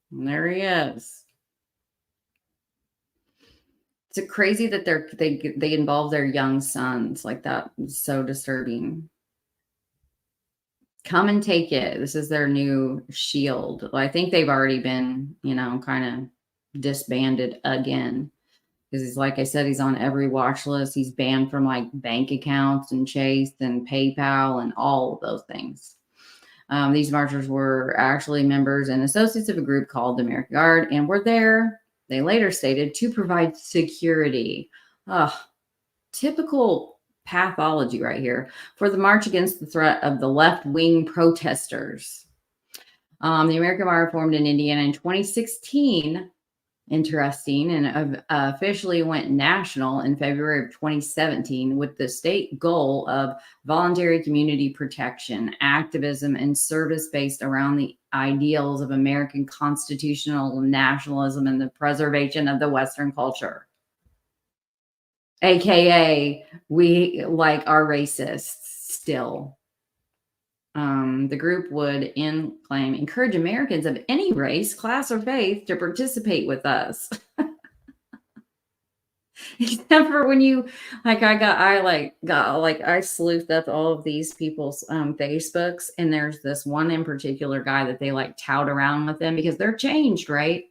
And there he is. It's crazy that they involve their young sons like that. It's so disturbing. Come and take it. This is their new shield. I think they've already been, kind of disbanded again. Because he's, like I said, he's on every watch list. He's banned from like bank accounts and Chase and PayPal and all of those things. These marchers were actually members and associates of a group called the American Guard and were there, they later stated, to provide security. Typical pathology right here for the march against the threat of the left-wing protesters. The American Guard formed in Indiana in 2016. Interesting, and officially went national in February of 2017 with the state goal of voluntary community protection, activism, and service based around the ideals of American constitutional nationalism and the preservation of the Western culture. AKA, we like our racists still. The group would encourage Americans of any race, class, or faith to participate with us. Except for when you, I sleuthed up all of these people's Facebooks, and there's this one in particular guy that they like tout around with them because they're changed, right?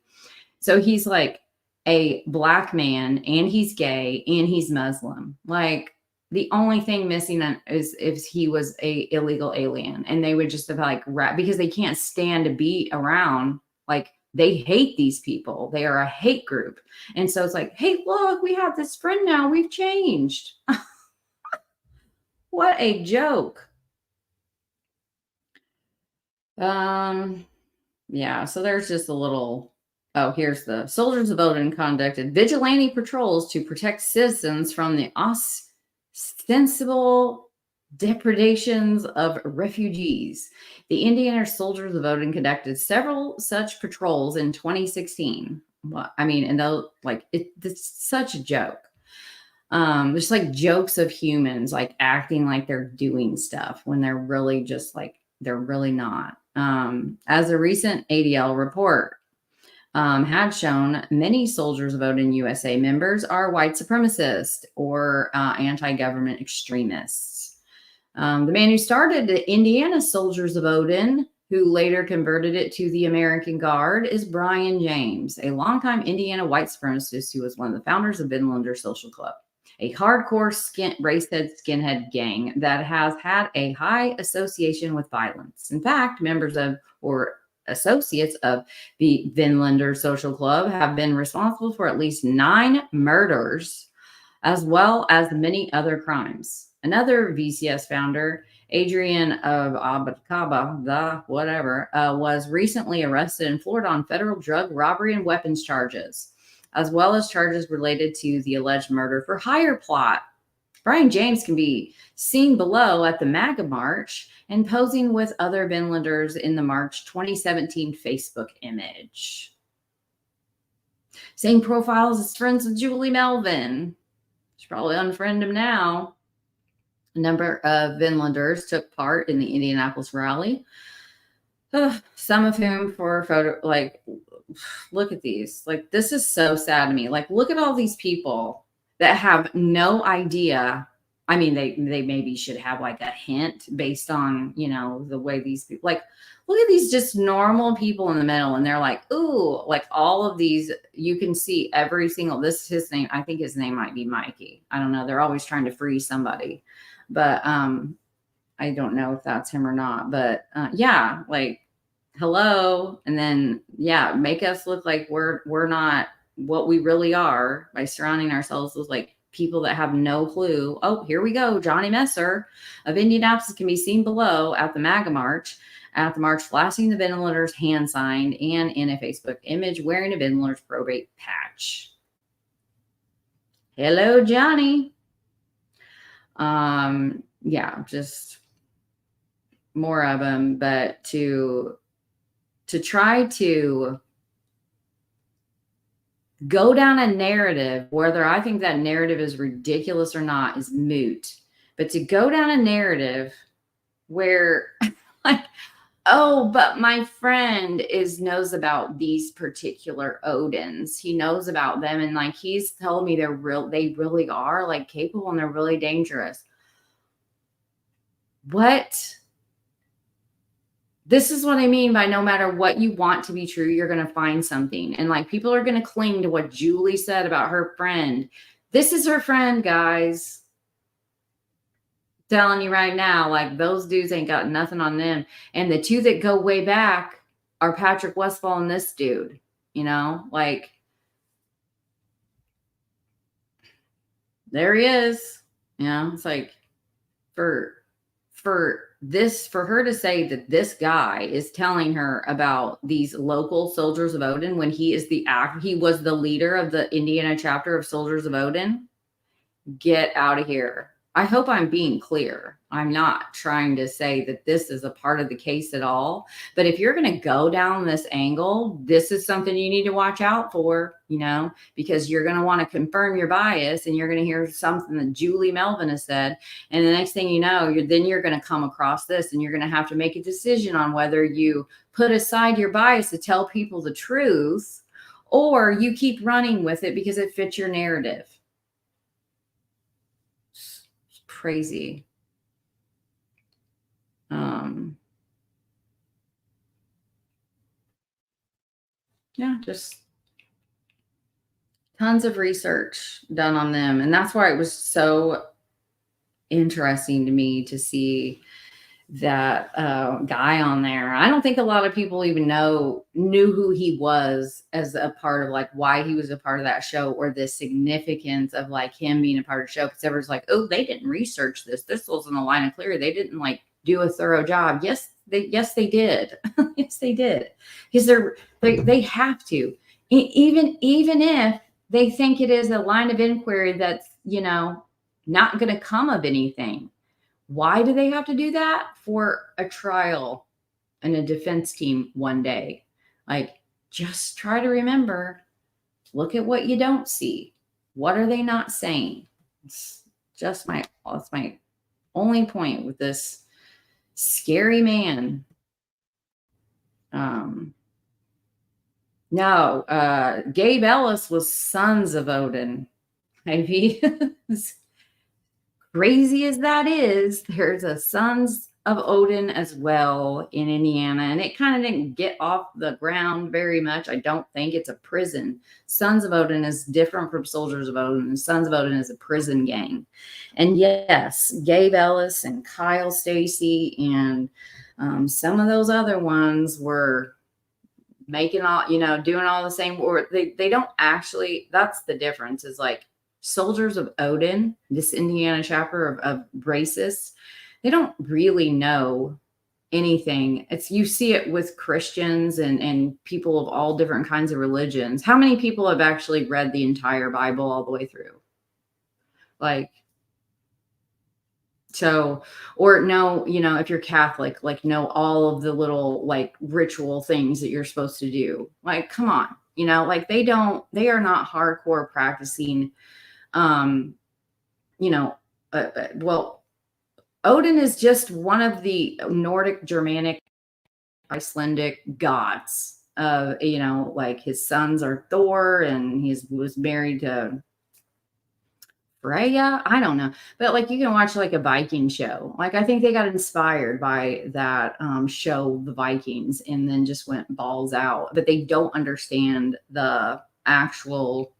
So he's like a black man, and he's gay, and he's Muslim. Like, the only thing missing is if he was a illegal alien, and they would just have like because they can't stand to be around. Like, they hate these people. They are a hate group. And so it's like, hey, look, we have this friend now. We've changed. What a joke. Yeah, so there's just a little, here's the soldiers of Odin conducted vigilante patrols to protect citizens from the ostensible depredations of refugees. The Indiana Soldiers of Odin conducted several such patrols in 2016. Well, I mean, and they'll it's such a joke. There's like jokes of humans like acting like they're doing stuff when they're really just like, they're really not. As a recent ADL report had shown, many Soldiers of Odin USA members are white supremacists or anti-government extremists. The man who started the Indiana Soldiers of Odin, who later converted it to the American Guard, is Brian James, a longtime Indiana white supremacist who was one of the founders of Vinlander Social Club, a hardcore racehead skinhead gang that has had a high association with violence. In fact, members of or associates of the Vinlander Social Club have been responsible for at least 9 murders, as well as many other crimes. Another VCS founder, Adrian of Abigail, was recently arrested in Florida on federal drug robbery and weapons charges, as well as charges related to the alleged murder for hire plot. Brian James can be seen below at the MAGA March and posing with other Vinlanders in the March 2017 Facebook image. Same profiles as friends with Julie Melvin. Should probably unfriend him now. A number of Vinlanders took part in the Indianapolis rally. Some of whom for photo, look at these. Like, this is so sad to me. Like, look at all these people that have no idea I mean, they maybe should have like a hint based on, you know, the way these people, like, look at these just normal people in the middle, and they're like, ooh, like all of these, you can see every single, this is his name. I think his name might be Mikey. I don't know. They're always trying to free somebody, but I don't know if that's him or not, but yeah, like, hello. And then, yeah, make us look like we're not what we really are by surrounding ourselves with like people that have no clue. Oh, here we go. Johnny Messer of Indianapolis can be seen below at the MAGA march. At the march, flashing the ventilator's hand sign and in a Facebook image wearing a ventilator's probate patch. Hello, Johnny. Yeah, just more of them, but to try to go down a narrative, whether I think that narrative is ridiculous or not is moot. But to go down a narrative where like, oh, but my friend knows about these particular Odins. He knows about them, and like he's told me they really are like capable and they're really dangerous. What? This is what I mean by no matter what you want to be true, you're going to find something. And like people are going to cling to what Julie said about her friend. This is her friend, guys. Telling you right now, like those dudes ain't got nothing on them. And the two that go way back are Patrick Westfall and this dude, you know, like there he is. You know, it's like for her to say that this guy is telling her about these local soldiers of Odin when he was the leader of the Indiana chapter of Soldiers of Odin. Get out of here. I hope I'm being clear. I'm not trying to say that this is a part of the case at all. But if you're going to go down this angle, this is something you need to watch out for, you know, because you're going to want to confirm your bias and you're going to hear something that Julie Melvin has said. And the next thing you know, you're going to come across this and you're going to have to make a decision on whether you put aside your bias to tell people the truth or you keep running with it because it fits your narrative. Crazy. Yeah, just tons of research done on them. And that's why it was so interesting to me to see that guy on there. I don't think a lot of people even knew who he was as a part of like why he was a part of that show or the significance of like him being a part of the show. Because everyone's like, oh, they didn't research this. This was in the line of clear. They didn't like do a thorough job. Yes, they did. Yes, they did. Because they have to. Even if they think it is a line of inquiry that's, you know, not going to come of anything. Why do they have to do that? For a trial and a defense team one day. Like, just try to remember, look at what you don't see. What are they not saying? It's just that's my only point with this scary man. No, Gabe Ellis was Sons of Odin. Maybe. Crazy as that is, there's a Sons of Odin as well in Indiana, and it kind of didn't get off the ground very much. I don't think it's a prison. Sons of Odin is different from Soldiers of Odin. Sons of Odin is a prison gang. And yes, Gabe Ellis and Kyle Stacy and some of those other ones were making all, you know, doing all the same, or they don't actually, that's the difference is like, Soldiers of Odin, this Indiana chapter of racists, they don't really know anything. You see it with Christians and people of all different kinds of religions. How many people have actually read the entire Bible all the way through? Like, so, or know, you know, if you're Catholic, like know all of the little like ritual things that you're supposed to do. Like, come on, you know, like they are not hardcore practicing you know, well, Odin is just one of the Nordic, Germanic, Icelandic gods. You know, like his sons are Thor, and he was married to Freya? I don't know. But like you can watch like a Viking show. Like I think they got inspired by that show, The Vikings, and then just went balls out. But they don't understand the actual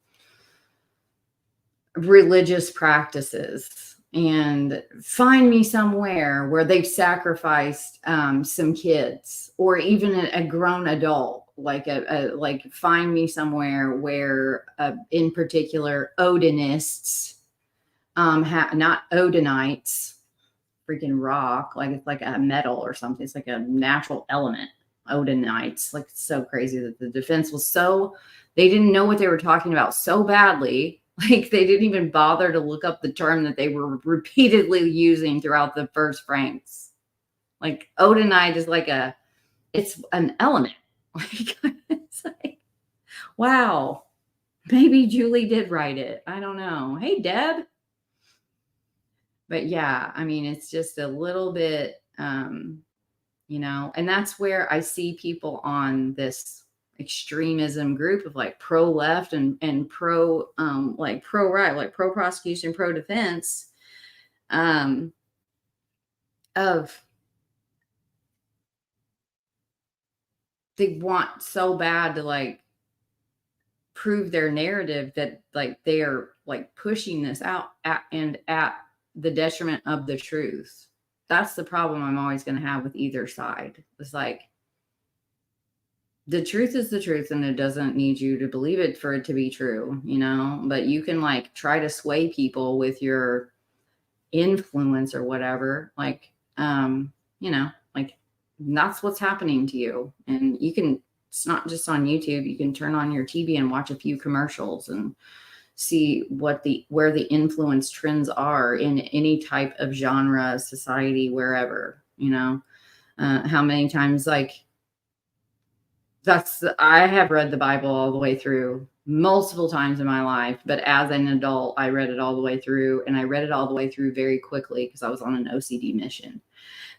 religious practices. And find me somewhere where they've sacrificed some kids or even a grown adult. Like like find me somewhere where in particular Odinists, not Odinites, freaking rock, like it's like a metal or something. It's like a natural element. Odinites, like it's so crazy that the defense was so, they didn't know what they were talking about so badly. Like they didn't even bother to look up the term that they were repeatedly using throughout the first Franks. Like Odinite is like it's an element. Like it's like, wow, maybe Julie did write it. I don't know. Hey, Deb. But yeah, I mean, it's just a little bit, you know, and that's where I see people on this extremism group of like pro left and pro, like pro right, like pro prosecution, pro defense, of they want so bad to like prove their narrative that like they are like pushing this out at the detriment of the truth. That's the problem I'm always going to have with either side. It's like the truth is the truth and it doesn't need you to believe it for it to be true, you know, but you can like try to sway people with your influence or whatever. Like, you know, like that's what's happening to you. And you can, it's not just on YouTube. You can turn on your TV and watch a few commercials and see where the influence trends are in any type of genre, society, wherever, you know, how many times, like I have read the Bible all the way through multiple times in my life, but as an adult, I read it all the way through, and I read it all the way through very quickly because I was on an OCD mission.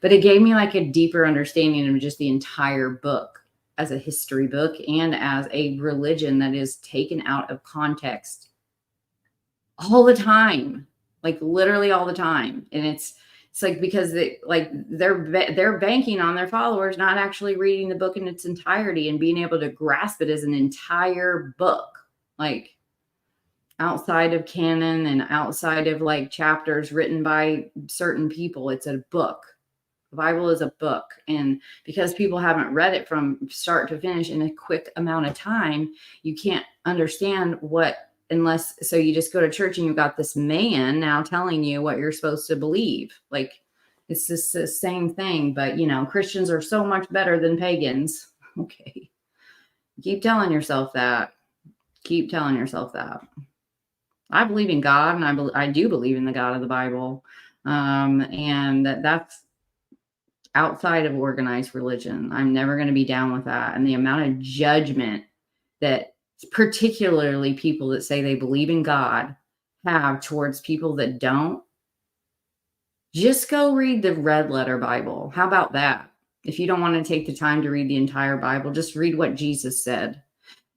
But it gave me like a deeper understanding of just the entire book as a history book and as a religion that is taken out of context all the time, like literally all the time. And it's like because they're banking on their followers not actually reading the book in its entirety and being able to grasp it as an entire book, like outside of canon and outside of like chapters written by certain people. It's a book. The Bible is a book. And because people haven't read it from start to finish in a quick amount of time, you can't understand so you just go to church and you've got this man now telling you what you're supposed to believe. Like it's just the same thing, but you know, Christians are so much better than pagans. Okay. Keep telling yourself that. Keep telling yourself that. I believe in God, and I do believe in the God of the Bible. And that's outside of organized religion. I'm never going to be down with that. And the amount of judgment that particularly people that say they believe in God have towards people that don't, just go read the red letter Bible. How about that? If you don't want to take the time to read the entire Bible, just read what Jesus said.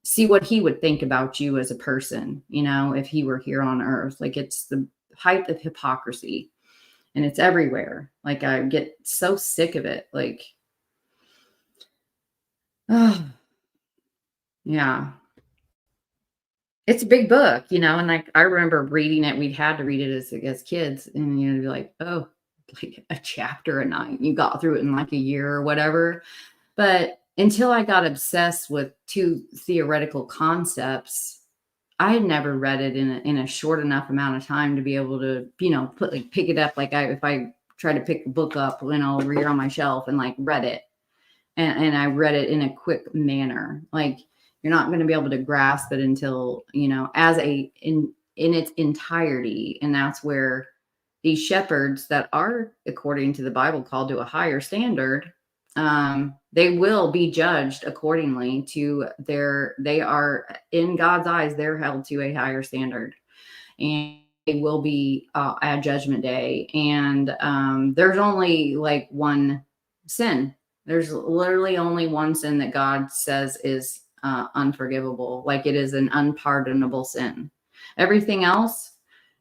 See what he would think about you as a person, you know, if he were here on earth. Like it's the height of hypocrisy. And it's everywhere. Like I get so sick of it. Like, oh, yeah. It's a big book, you know, and like I remember reading it. We'd had to read it as kids, and you know, be like, oh, like a chapter a night. You got through it in like a year or whatever. But until I got obsessed with two theoretical concepts, I had never read it in a short enough amount of time to be able to, you know, pick it up. Like if I try to pick a book up, you know, over here on my shelf and like read it, and I read it in a quick manner. Like you're not going to be able to grasp it until, you know, in its entirety. And that's where these shepherds that are, according to the Bible, called to a higher standard, they will be judged accordingly to they are in God's eyes, they're held to a higher standard, and they will be at judgment day. And there's only like one sin. There's literally only one sin that God says is unforgivable. Like it is an unpardonable sin. Everything else,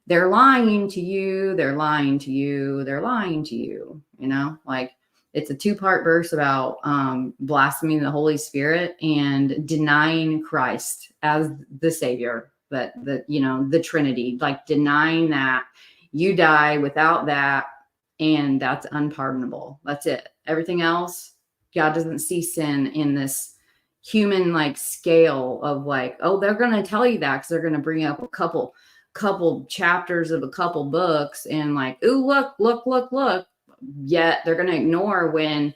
they're lying to you, they're lying to you, they're lying to you, you know, like it's a 2-part verse about blaspheming the Holy Spirit and denying Christ as the Savior, but the Trinity, like denying that you die without that, and that's unpardonable. That's it. Everything else, God doesn't see sin in this human like scale of like, oh, they're going to tell you that because they're going to bring up a couple chapters of a couple books and like, ooh, look. Yet they're going to ignore when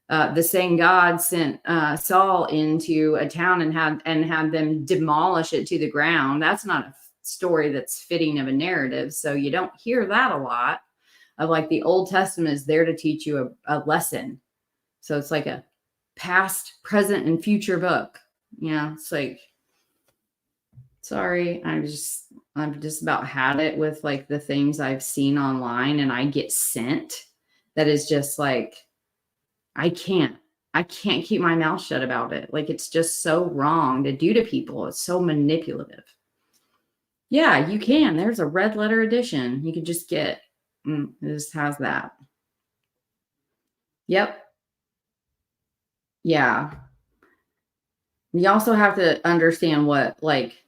the same God sent Saul into a town and had them demolish it to the ground. That's not a story that's fitting of a narrative. So you don't hear that a lot of like the Old Testament is there to teach you a lesson. So it's like a past, present, and future book. It's like, sorry, I've just about had it with like the things I've seen online and I get sent that is just like, I can't keep my mouth shut about it. Like, it's just so wrong to do to people. It's so manipulative. Yeah, you can. There's a red letter edition. You could just get, it just has that. Yep. Yeah. You also have to understand what like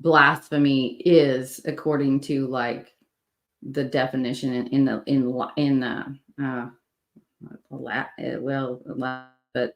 blasphemy is according to like the definition in the but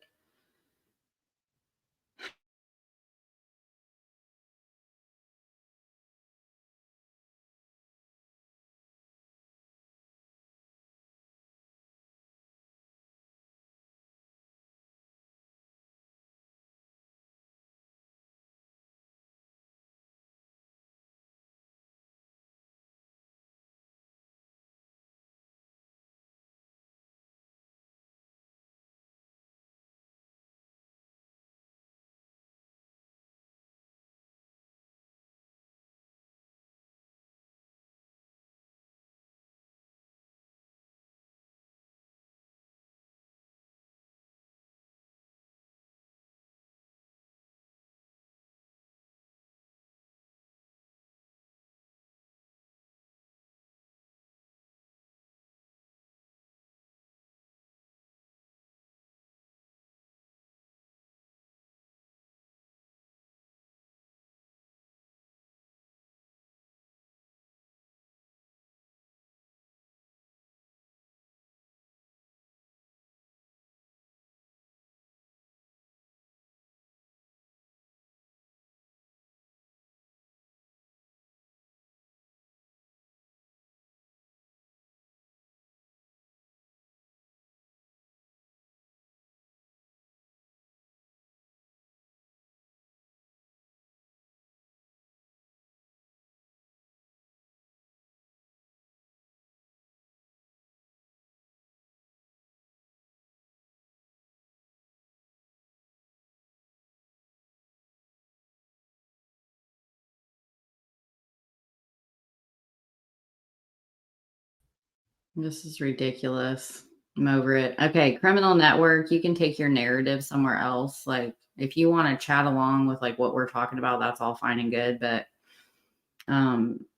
this is ridiculous. I'm over it. Okay, criminal network, you can take your narrative somewhere else. Like if you want to chat along with like what we're talking about, that's all fine and good. But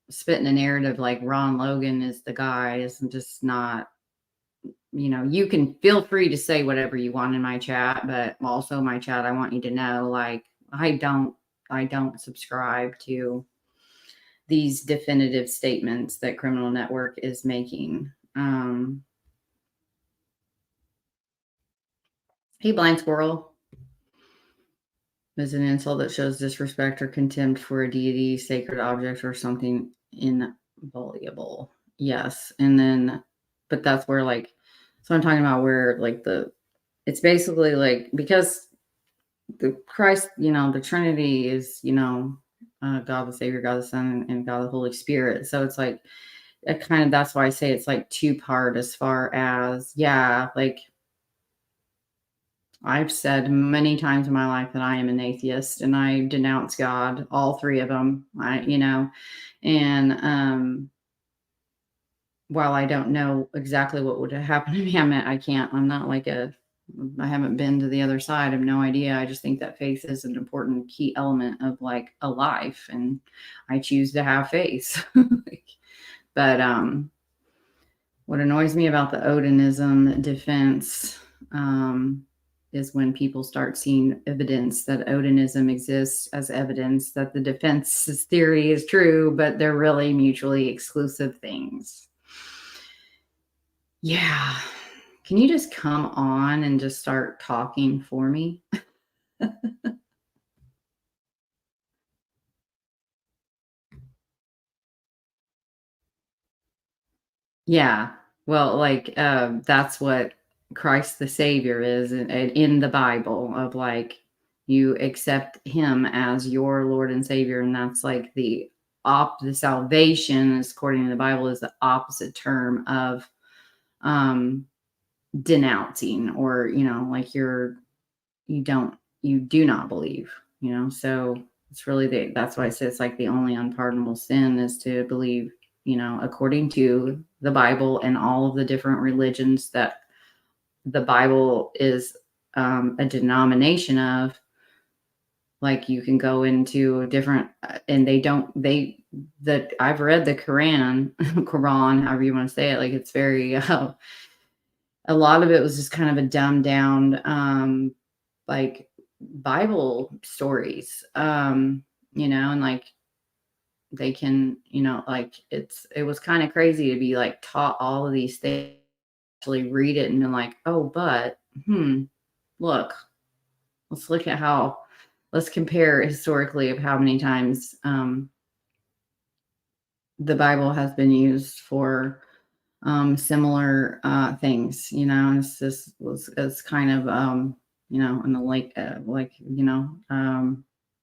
spitting a narrative like Ron Logan is the guy is just not, you can feel free to say whatever you want in my chat, but also my chat, I want you to know, like, I don't subscribe to these definitive statements that Criminal Network is making. Hey, Blind Squirrel. Is an insult that shows disrespect or contempt for a deity, sacred object, or something inviolable. Yes. And then, but that's where like, so I'm talking about where like it's basically like, because the Christ, the Trinity is, God the Savior, God the Son, and God the Holy Spirit. So it's like, that's why I say it's like 2-part as far as, like, I've said many times in my life that I am an atheist and I denounce God, all 3 of them, and while I don't know exactly what would have happened to me, I'm not like a I haven't been to the other side. I have no idea. I just think that faith is an important key element of like a life, and I choose to have faith. But what annoys me about the Odinism defense is when people start seeing evidence that Odinism exists as evidence that the defense's theory is true, but they're really mutually exclusive things. Yeah. Can you just come on and just start talking for me? Yeah. Well, like, that's what Christ the Savior is in the Bible, of like, you accept him as your Lord and Savior. And that's like the salvation, is, according to the Bible, is the opposite term of um denouncing, or, like you do not believe, so it's really that's why I say it's like the only unpardonable sin is to believe, according to the Bible and all of the different religions that the Bible is a denomination of. Like, you can go into a different, and I've read the Quran, however you want to say it. Like, it's very, a lot of it was just kind of a dumbed down, like, Bible stories, and like they can, like, it was kind of crazy to be like taught all of these things, actually read it and be like, oh, but look, look at let's compare historically of how many times the Bible has been used for similar things. It's kind of in the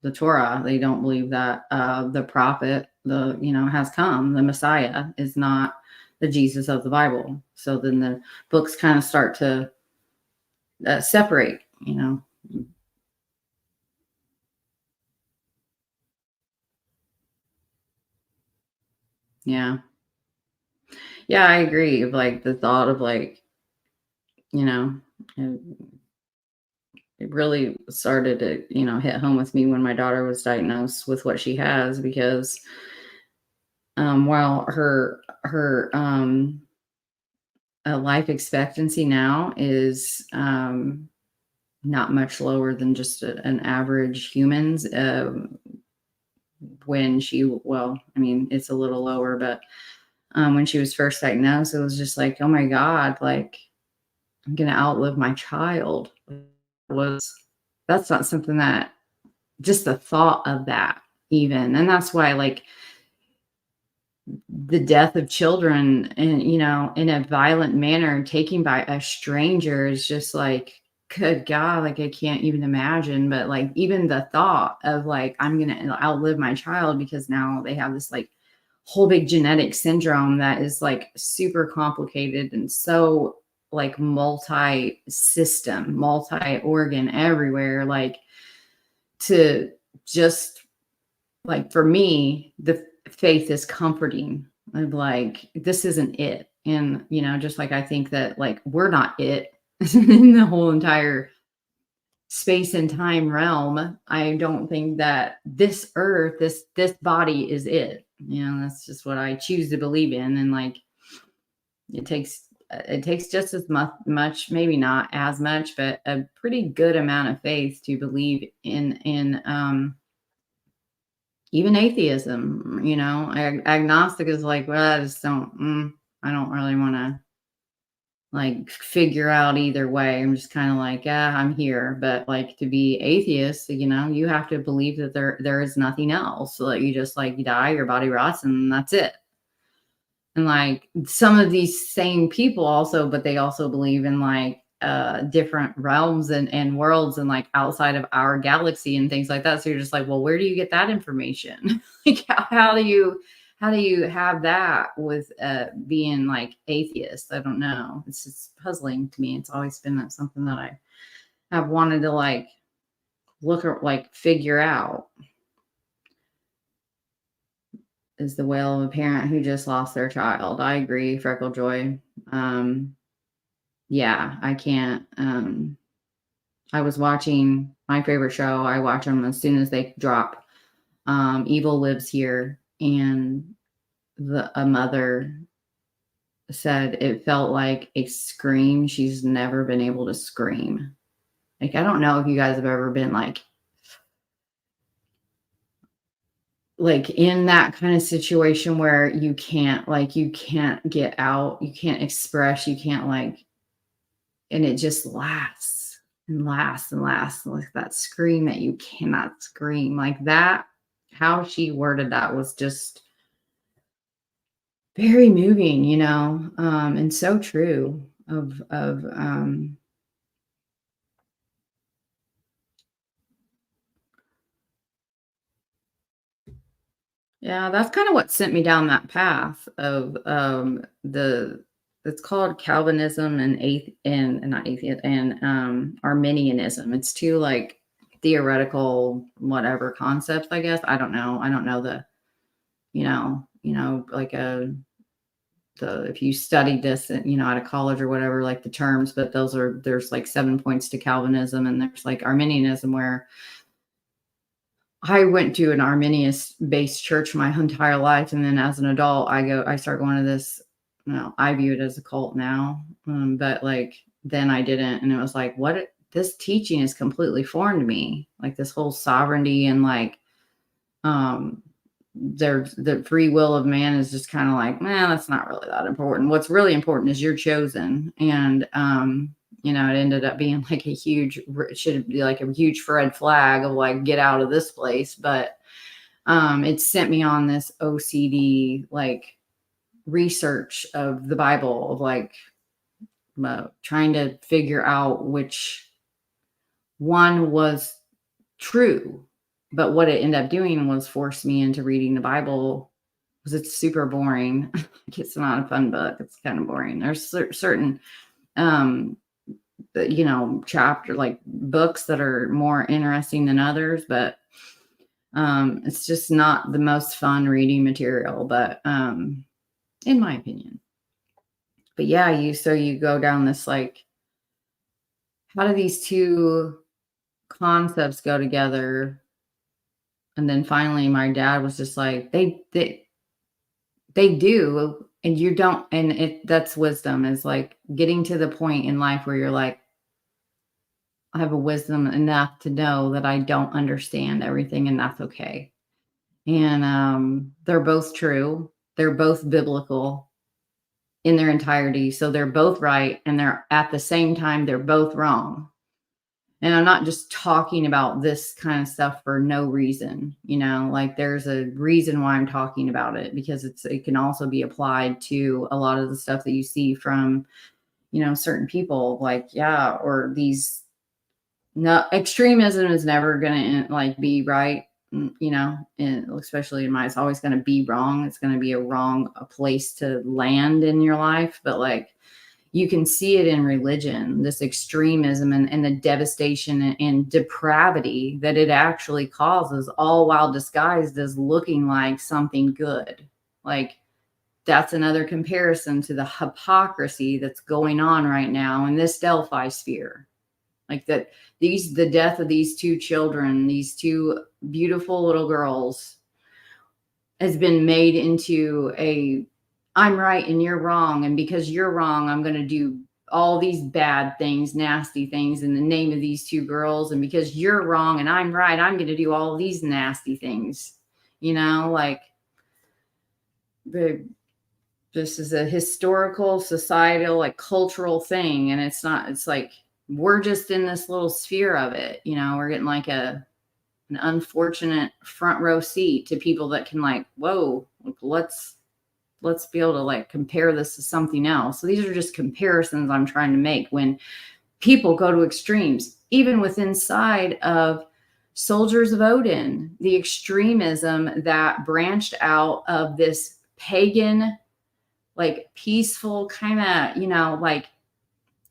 the Torah, they don't believe that the prophet has come, the Messiah is not the Jesus of the Bible. So then the books kind of start to separate. Yeah. Yeah, I agree. Of like the thought of like, you know, it, it really started to, hit home with me when my daughter was diagnosed with what she has, because while her life expectancy now is not much lower than just an average human's, when I mean, it's a little lower, but when she was first diagnosed, it was just like, oh my God, like, I'm going to outlive my child. That's not something that, just the thought of that, even. And that's why, like, the death of children and, in a violent manner, taken by a stranger, is just like, good God, like, I can't even imagine. But like, even the thought of like, I'm going to outlive my child because now they have this like whole big genetic syndrome that is like super complicated and so like multi-system, multi-organ everywhere. Like, to just, like, for me, the faith is comforting of like, this isn't it. And, just like, I think that like, we're not it in the whole entire space and time realm. I don't think that this earth, this body is it. That's just what I choose to believe in. And like, it takes just as much, maybe not as much, but a pretty good amount of faith to believe in even atheism. Agnostic is like, well, I don't really want to like figure out either way. I'm just kind of like, yeah, I'm here. But like, to be atheist, you have to believe that there is nothing else. So that you just like, you die, your body rots, and that's it. And like, some of these same people also, but they also believe in like different realms and worlds, and like outside of our galaxy and things like that. So you're just like, well, where do you get that information? Like, how do you have that with being like atheist? I don't know. It's just puzzling to me. It's always been something that I have wanted to like look at, like, figure out. Is the wail of a parent who just lost their child. I agree, Freckle Joy. Um, yeah, I can't. I was watching my favorite show. I watch them as soon as they drop. Evil Lives Here, and a mother said it felt like a scream she's never been able to scream. Like, I don't know if you guys have ever been like in that kind of situation where you can't get out, you can't express, you can't and it just lasts and lasts and lasts. Like that scream that you cannot scream, like that. How she worded that was just very moving, and so true of yeah, that's kind of what sent me down that path of the it's called Calvinism and and not atheist and Arminianism. It's two like theoretical whatever concepts, I guess. I don't know. I don't know the, like the if you studied this at a college or whatever, like the terms, but there's like 7 points to Calvinism, and there's like Arminianism, where I went to an Arminius based church my entire life. And then as an adult, I start going to this, I view it as a cult now. But like, then I didn't. And it was like, this teaching is completely foreign to me. Like this whole sovereignty and the free will of man is just kind of like, man, that's not really that important. What's really important is you're chosen. And, it ended up being like it should be like a huge red flag of like, get out of this place. But it sent me on this OCD, like research of the Bible of like trying to figure out which one was true. But what it ended up doing was force me into reading the Bible, because it's super boring. It's not a fun book. It's kind of boring. There's certain chapter like books that are more interesting than others, but it's just not the most fun reading material, but in my opinion. But yeah, you go down this like, how do these two concepts go together? And then finally my dad was just like, they do, and you don't. And that's wisdom, is like getting to the point in life where you're like, I have a wisdom enough to know that I don't understand everything, and that's okay. And they're both true. They're both biblical in their entirety. So they're both right, and they're at the same time, they're both wrong. And I'm not just talking about this kind of stuff for no reason, like there's a reason why I'm talking about it, because it can also be applied to a lot of the stuff that you see from, certain people, like, yeah, or these, no, extremism is never going to like be right, and especially in it's always going to be wrong. It's going to be a place to land in your life. But like, you can see it in religion, this extremism and the devastation and depravity that it actually causes, all while disguised as looking like something good. Like, that's another comparison to the hypocrisy that's going on right now in this Delphi sphere. Like that, the death of these two children, these two beautiful little girls, has been made into I'm right and you're wrong. And because you're wrong, I'm going to do all these bad things, nasty things in the name of these two girls. And because you're wrong and I'm right, I'm going to do all these nasty things, like this is a historical, societal, like cultural thing. And it's like, we're just in this little sphere of it. We're getting like an unfortunate front row seat to people that can like, whoa, let's be able to like compare this to something else. So these are just comparisons I'm trying to make when people go to extremes, even within inside of Soldiers of Odin, the extremism that branched out of this pagan, like peaceful kind of, like,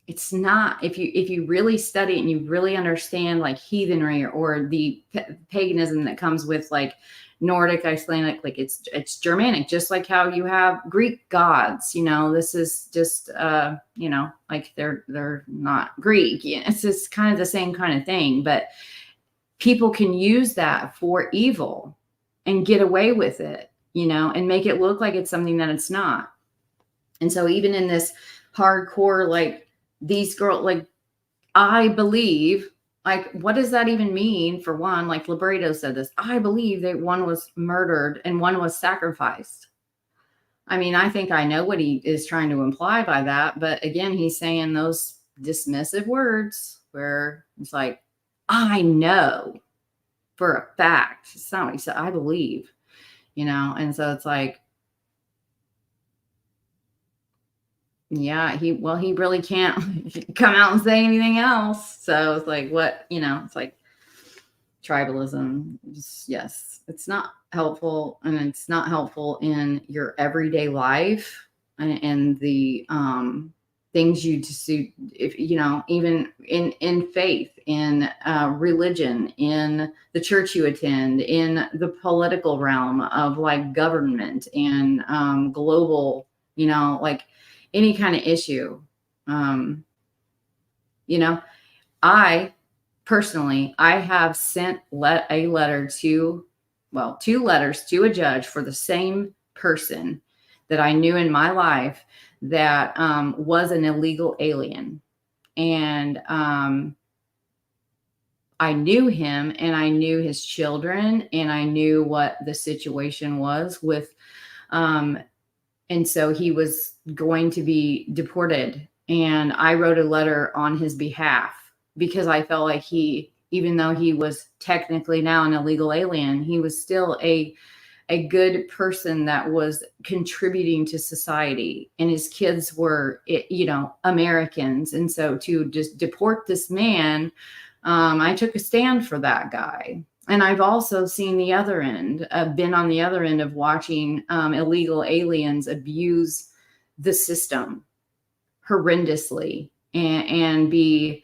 it's not, if you really study it and you really understand like heathenry or the paganism that comes with like Nordic, Icelandic, like it's Germanic, just like how you have Greek gods. This is just like they're not Greek. It's just kind of the same kind of thing, but people can use that for evil and get away with it, and make it look like it's something that it's not. And so even in this hardcore, like these girls, like I believe, like, what does that even mean? For one, like Libredo said this, I believe that one was murdered and one was sacrificed. I mean, I think I know what he is trying to imply by that. But again, he's saying those dismissive words where it's like, I know for a fact. It's not what he said. I believe, and so it's like, yeah, he really can't come out and say anything else. So it's like, what, it's like tribalism. Yes, it's not helpful, and it's not helpful in your everyday life and the things you just do, if even in faith, in religion, in the church you attend, in the political realm of like government and global, like any kind of issue. I personally, I have sent a letter two letters to a judge for the same person that I knew in my life that was an illegal alien. And I knew him, and I knew his children, and I knew what the situation was with, and so he was going to be deported. And I wrote a letter on his behalf because I felt like even though he was technically now an illegal alien, he was still a good person that was contributing to society, and his kids were, Americans. And so to just deport this man, I took a stand for that guy. And I've also seen the other end, been on the other end of watching illegal aliens abuse the system horrendously and be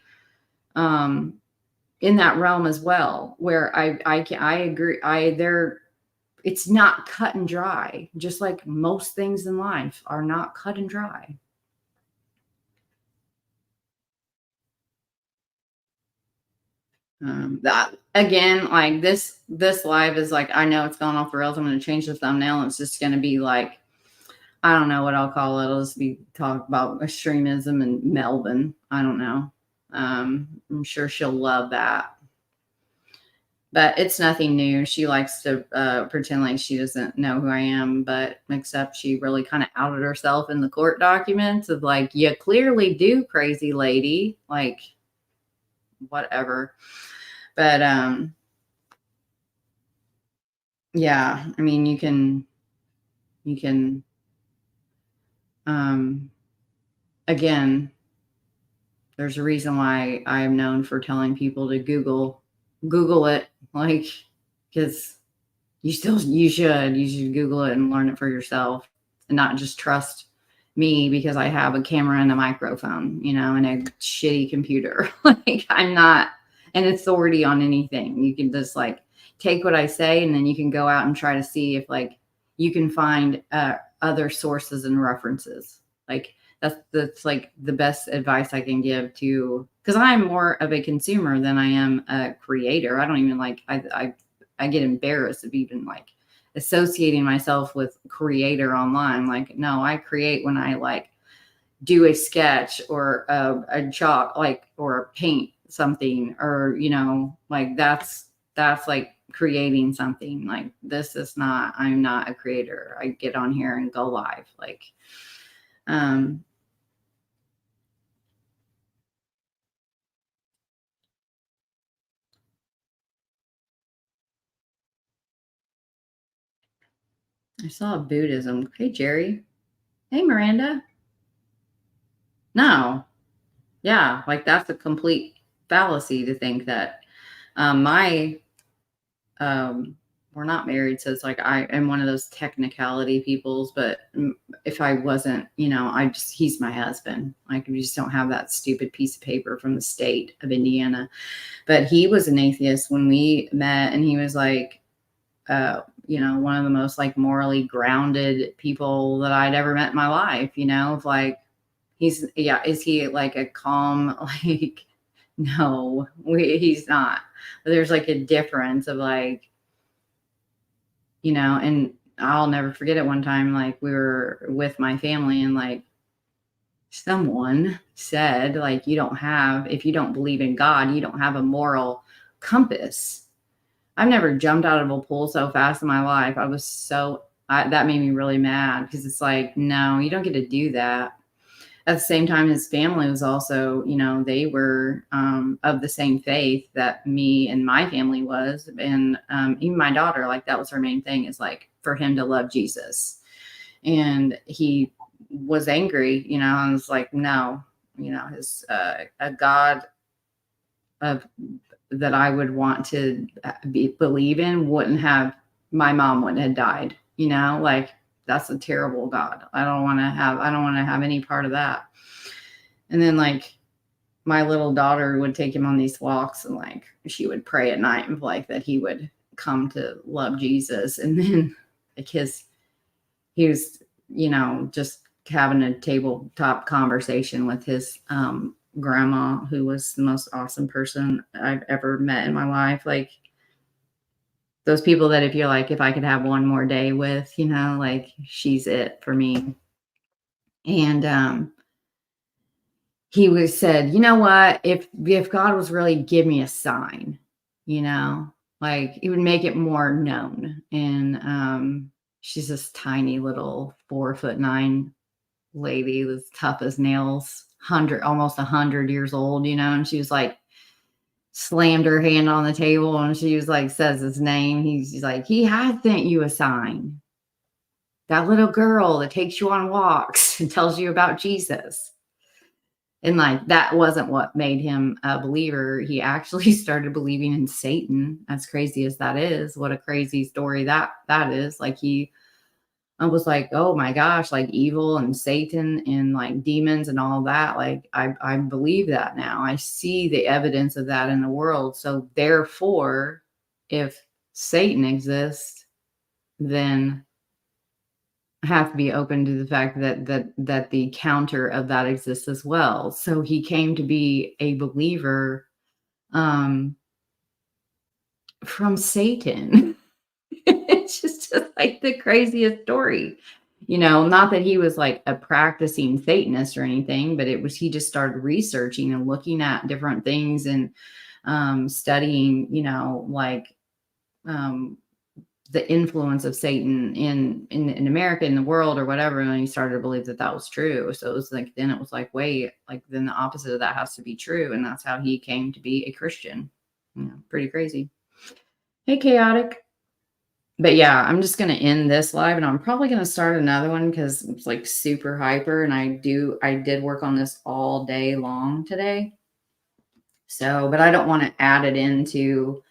in that realm as well, where I agree. It's not cut and dry, just like most things in life are not cut and dry. That again, like this live is like, I know it's going off the rails. I'm going to change the thumbnail. It's just going to be like, I don't know what I'll call it. It'll just be talk about extremism in Melbourne. I don't know. I'm sure she'll love that. But it's nothing new. She likes to pretend like she doesn't know who I am, but except she really kind of outed herself in the court documents of like, you clearly do, crazy lady. Like, whatever. But yeah, I mean, you can again, there's a reason why I'm known for telling people to Google it, like, because you should Google it and learn it for yourself, and not just trust me because I have a camera and a microphone, and a shitty computer. Like, I'm not an authority on anything. You can just like take what I say, and then you can go out and try to see if like you can find other sources and references. Like that's like the best advice I can give to, because I'm more of a consumer than I am a creator. I don't even like, I get embarrassed of even like associating myself with creator online. Like, no, I create when I like do a sketch or a chalk, like, or paint something, or, like that's like creating something. Like, this is not, I'm not a creator. I get on here and go live. Like, I saw Buddhism. Hey, Jerry. Hey, Miranda. No. Yeah. Like, that's a complete fallacy to think that we're not married. So it's like, I am one of those technicality peoples, but if I wasn't, he's my husband. Like, we just don't have that stupid piece of paper from the state of Indiana. But he was an atheist when we met, and he was like, one of the most like morally grounded people that I'd ever met in my life, of like, is he like a calm, like, no, he's not. But there's like a difference of like, and I'll never forget it one time, like we were with my family and like someone said, like, if you don't believe in God, you don't have a moral compass. I've never jumped out of a pool so fast in my life. That made me really mad because it's like, no, you don't get to do that. At the same time, his family was also, they were of the same faith that me and my family was. And even my daughter, like that was her main thing, is like for him to love Jesus. And he was angry, and was like, no, his a God that I would want to believe in my mom wouldn't have died, like that's a terrible God. I don't want to have any part of that. And then like my little daughter would take him on these walks and like she would pray at night and like that he would come to love Jesus. And then like he was, just having a tabletop conversation with his grandma, who was the most awesome person I've ever met in my life. Like those people that if I could have one more day with, like she's it for me. And he said, you know what, if God was really give me a sign, like it would make it more known. And she's this tiny little 4'9" lady was tough as nails, almost 100 years old, and she was like slammed her hand on the table and she was like, says his name. He's like, he has sent you a sign. That little girl that takes you on walks and tells you about Jesus. And like, that wasn't what made him a believer. He actually started believing in Satan. As crazy as that is, what a crazy story that is. Like I was like, oh my gosh, like evil and Satan and like demons and all that. Like I believe that now. I see the evidence of that in the world. So therefore, if Satan exists, then I have to be open to the fact that the counter of that exists as well. So he came to be a believer from Satan. It's just like the craziest story. Not that he was like a practicing Satanist or anything, but he just started researching and looking at different things and studying, like the influence of Satan in America, in the world or whatever. And he started to believe that was true. So it was like, then it was like, wait, like then the opposite of that has to be true. And that's how he came to be a Christian. Pretty crazy. Hey, chaotic. But yeah, I'm just going to end this live and I'm probably going to start another one because it's like super hyper. And I did work on this all day long today. So, but I don't want to add it into,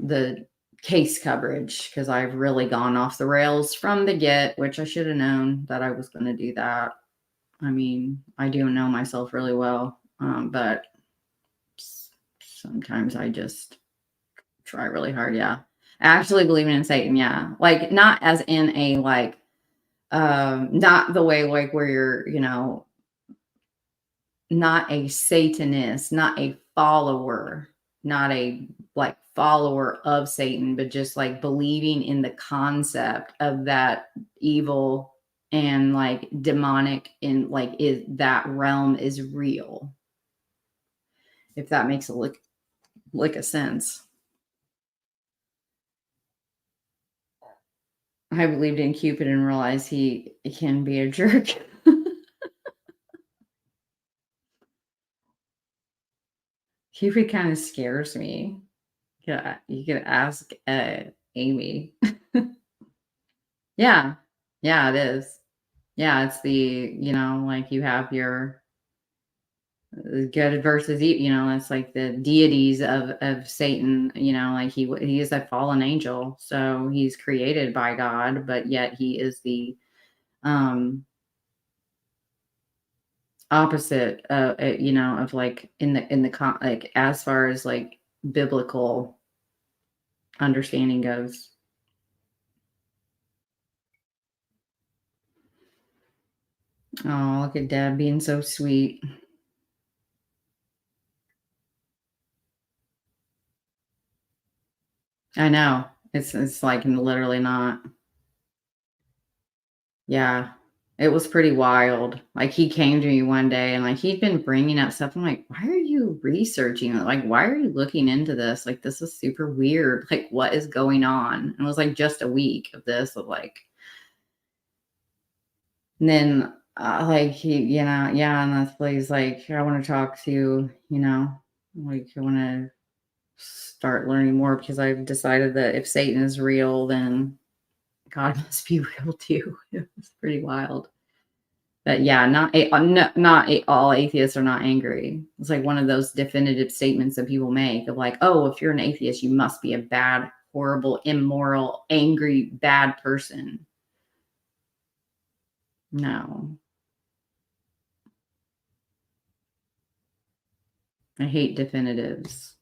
the case coverage because I've really gone off the rails from the get, which I should have known that I was going to do that. I mean, I do know myself really well, but sometimes I just try really hard. Yeah. Actually believing in Satan. Yeah. Like not as in a, like, not the way, like where you're, not a Satanist, not a follower, not a like follower of Satan, but just like believing in the concept of that evil and like demonic in like is that realm is real. If that makes a sense. I believed in Cupid and realized he can be a jerk. Cupid kind of scares me. Yeah, you could ask Amy. Yeah. Yeah, it is. Yeah, it's like you have your good versus evil, it's like the deities of Satan, like he is a fallen angel. So he's created by God, but yet he is the opposite of like in the like as far as like biblical understanding goes. Oh, look at Dad being so sweet. I know. It's like literally not. Yeah. It was pretty wild. Like, he came to me one day and, like, he'd been bringing up stuff. I'm like, "Why are you researching it? Like, why are you looking into this? Like, this is super weird. Like, what is going on?" And it was, like, just a week of this of, like, and then, like, he, yeah, and that's why he's like, "I wanna talk to you," like, "I wanna start learning more because I've decided that if Satan is real, then God must be real too." It was pretty wild. But yeah, not all atheists are not angry. It's like one of those definitive statements that people make of like, "Oh, if you're an atheist, you must be a bad, horrible, immoral, angry, bad person." No. I hate definitives.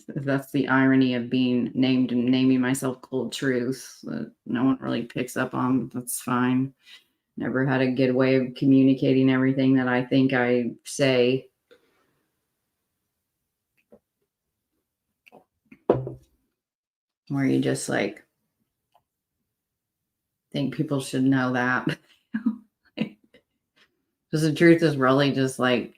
That's the irony of being named and naming myself Cold Truth that no one really picks up on. That's fine. Never had a good way of communicating everything that I think I say. Where you just like think people should know that. Because the truth is really just like,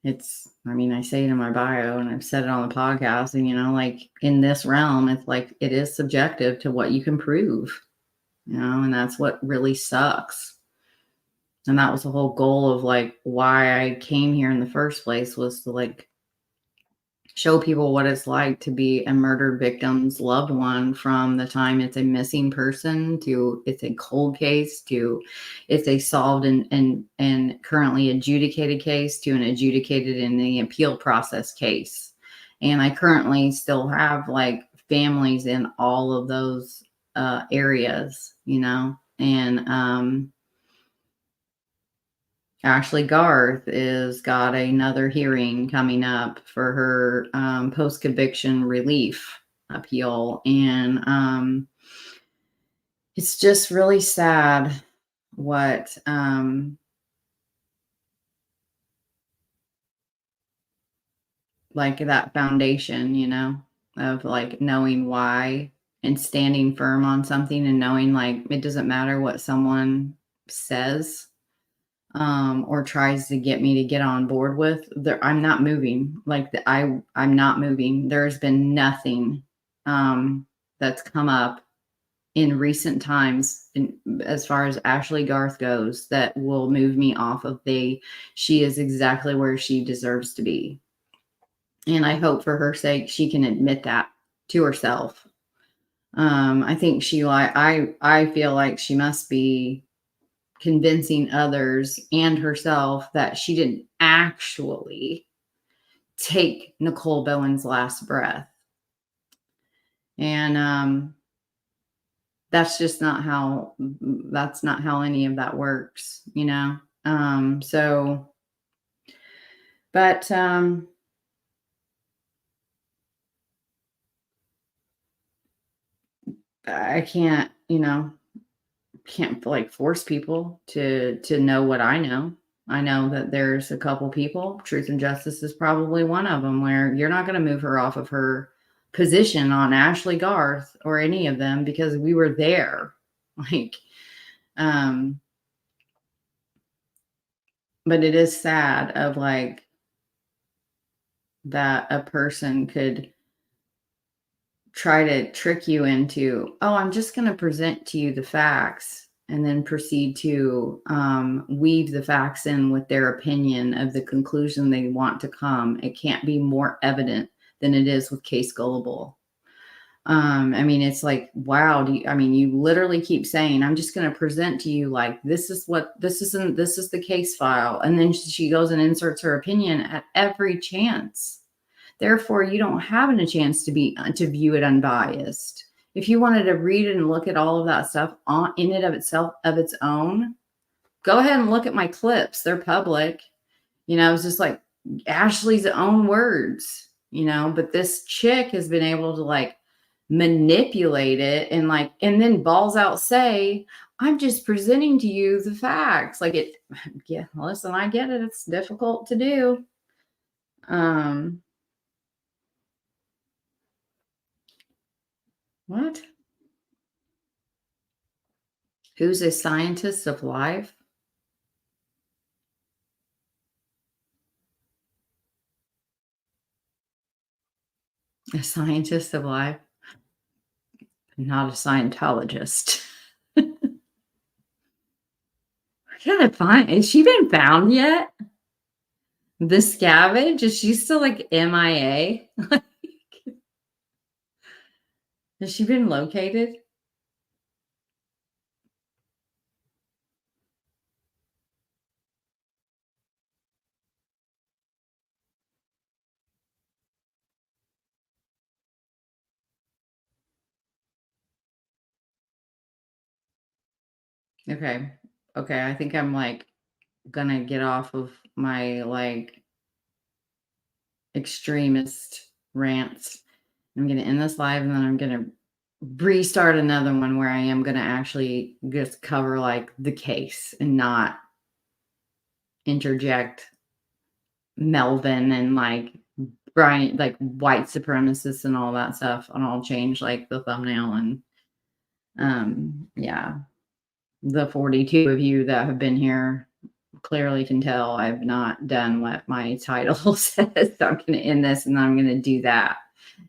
I mean, I say it in my bio and I've said it on the podcast, and, like, in this realm, it's like, it is subjective to what you can prove, and that's what really sucks. And that was the whole goal of like why I came here in the first place, was to like show people what it's like to be a murdered victim's loved one, from the time it's a missing person to it's a cold case to it's a solved and currently adjudicated case to an adjudicated in the appeal process case. And I currently still have like families in all of those areas, and Ashley Garth is got another hearing coming up for her post-conviction relief appeal. And it's just really sad what like that foundation, of like knowing why and standing firm on something, and knowing like it doesn't matter what someone says or tries to get me to get on board with. I'm not moving. Like, I'm not moving. There's been nothing that's come up in recent times, as far as Ashley Garth goes, that will move me off of she is exactly where she deserves to be. And I hope for her sake she can admit that to herself. I think I feel like she must be convincing others and herself that she didn't actually take Nicole Bowen's last breath. And that's not how any of that works, so, but I can't like force people to know what I know. I know that there's a couple people, Truth and Justice is probably one of them, where you're not going to move her off of her position on Ashley Garth or any of them, because we were there. Like, but it is sad of like that a person could try to trick you into, "Oh, I'm just going to present to you the facts," and then proceed to weave the facts in with their opinion of the conclusion they want to come. It can't be more evident than it is with Case Gullible. I mean, it's like, wow. You literally keep saying, "I'm just going to present to you like this is the case file," and then she goes and inserts her opinion at every chance. Therefore, you don't have a chance to view it unbiased. If you wanted to read it and look at all of that stuff in it of its own, go ahead and look at my clips. They're public. It's just like Ashley's own words. but this chick has been able to like manipulate it and like, and then balls out say, I'm just presenting to you the facts. Like it, yeah, listen, I get it. It's difficult to do. What? Who's a scientist of life? A scientist of life? Not a Scientologist. I gotta find. Has she been found yet? The scavenge? Is she still like MIA? Has she been located? Okay. Okay. I think I'm like gonna get off of my like extremist rants. I'm gonna end this live and then I'm gonna restart another one where I am gonna actually just cover like the case and not interject Melvin and like Brian, like white supremacists and all that stuff. And I'll change like the thumbnail and yeah. The 42 of you that have been here clearly can tell I've not done what my title says. So I'm going to end this and then I'm going to do that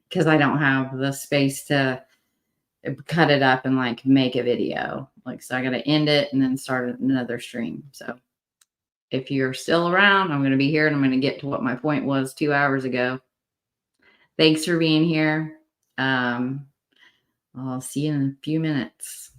because I don't have the space to cut it up and like make a video. Like, so I got to end it and then start another stream. So if you're still around, I'm going to be here and I'm going to get to what my point was 2 hours ago. Thanks for being here. I'll see you in a few minutes.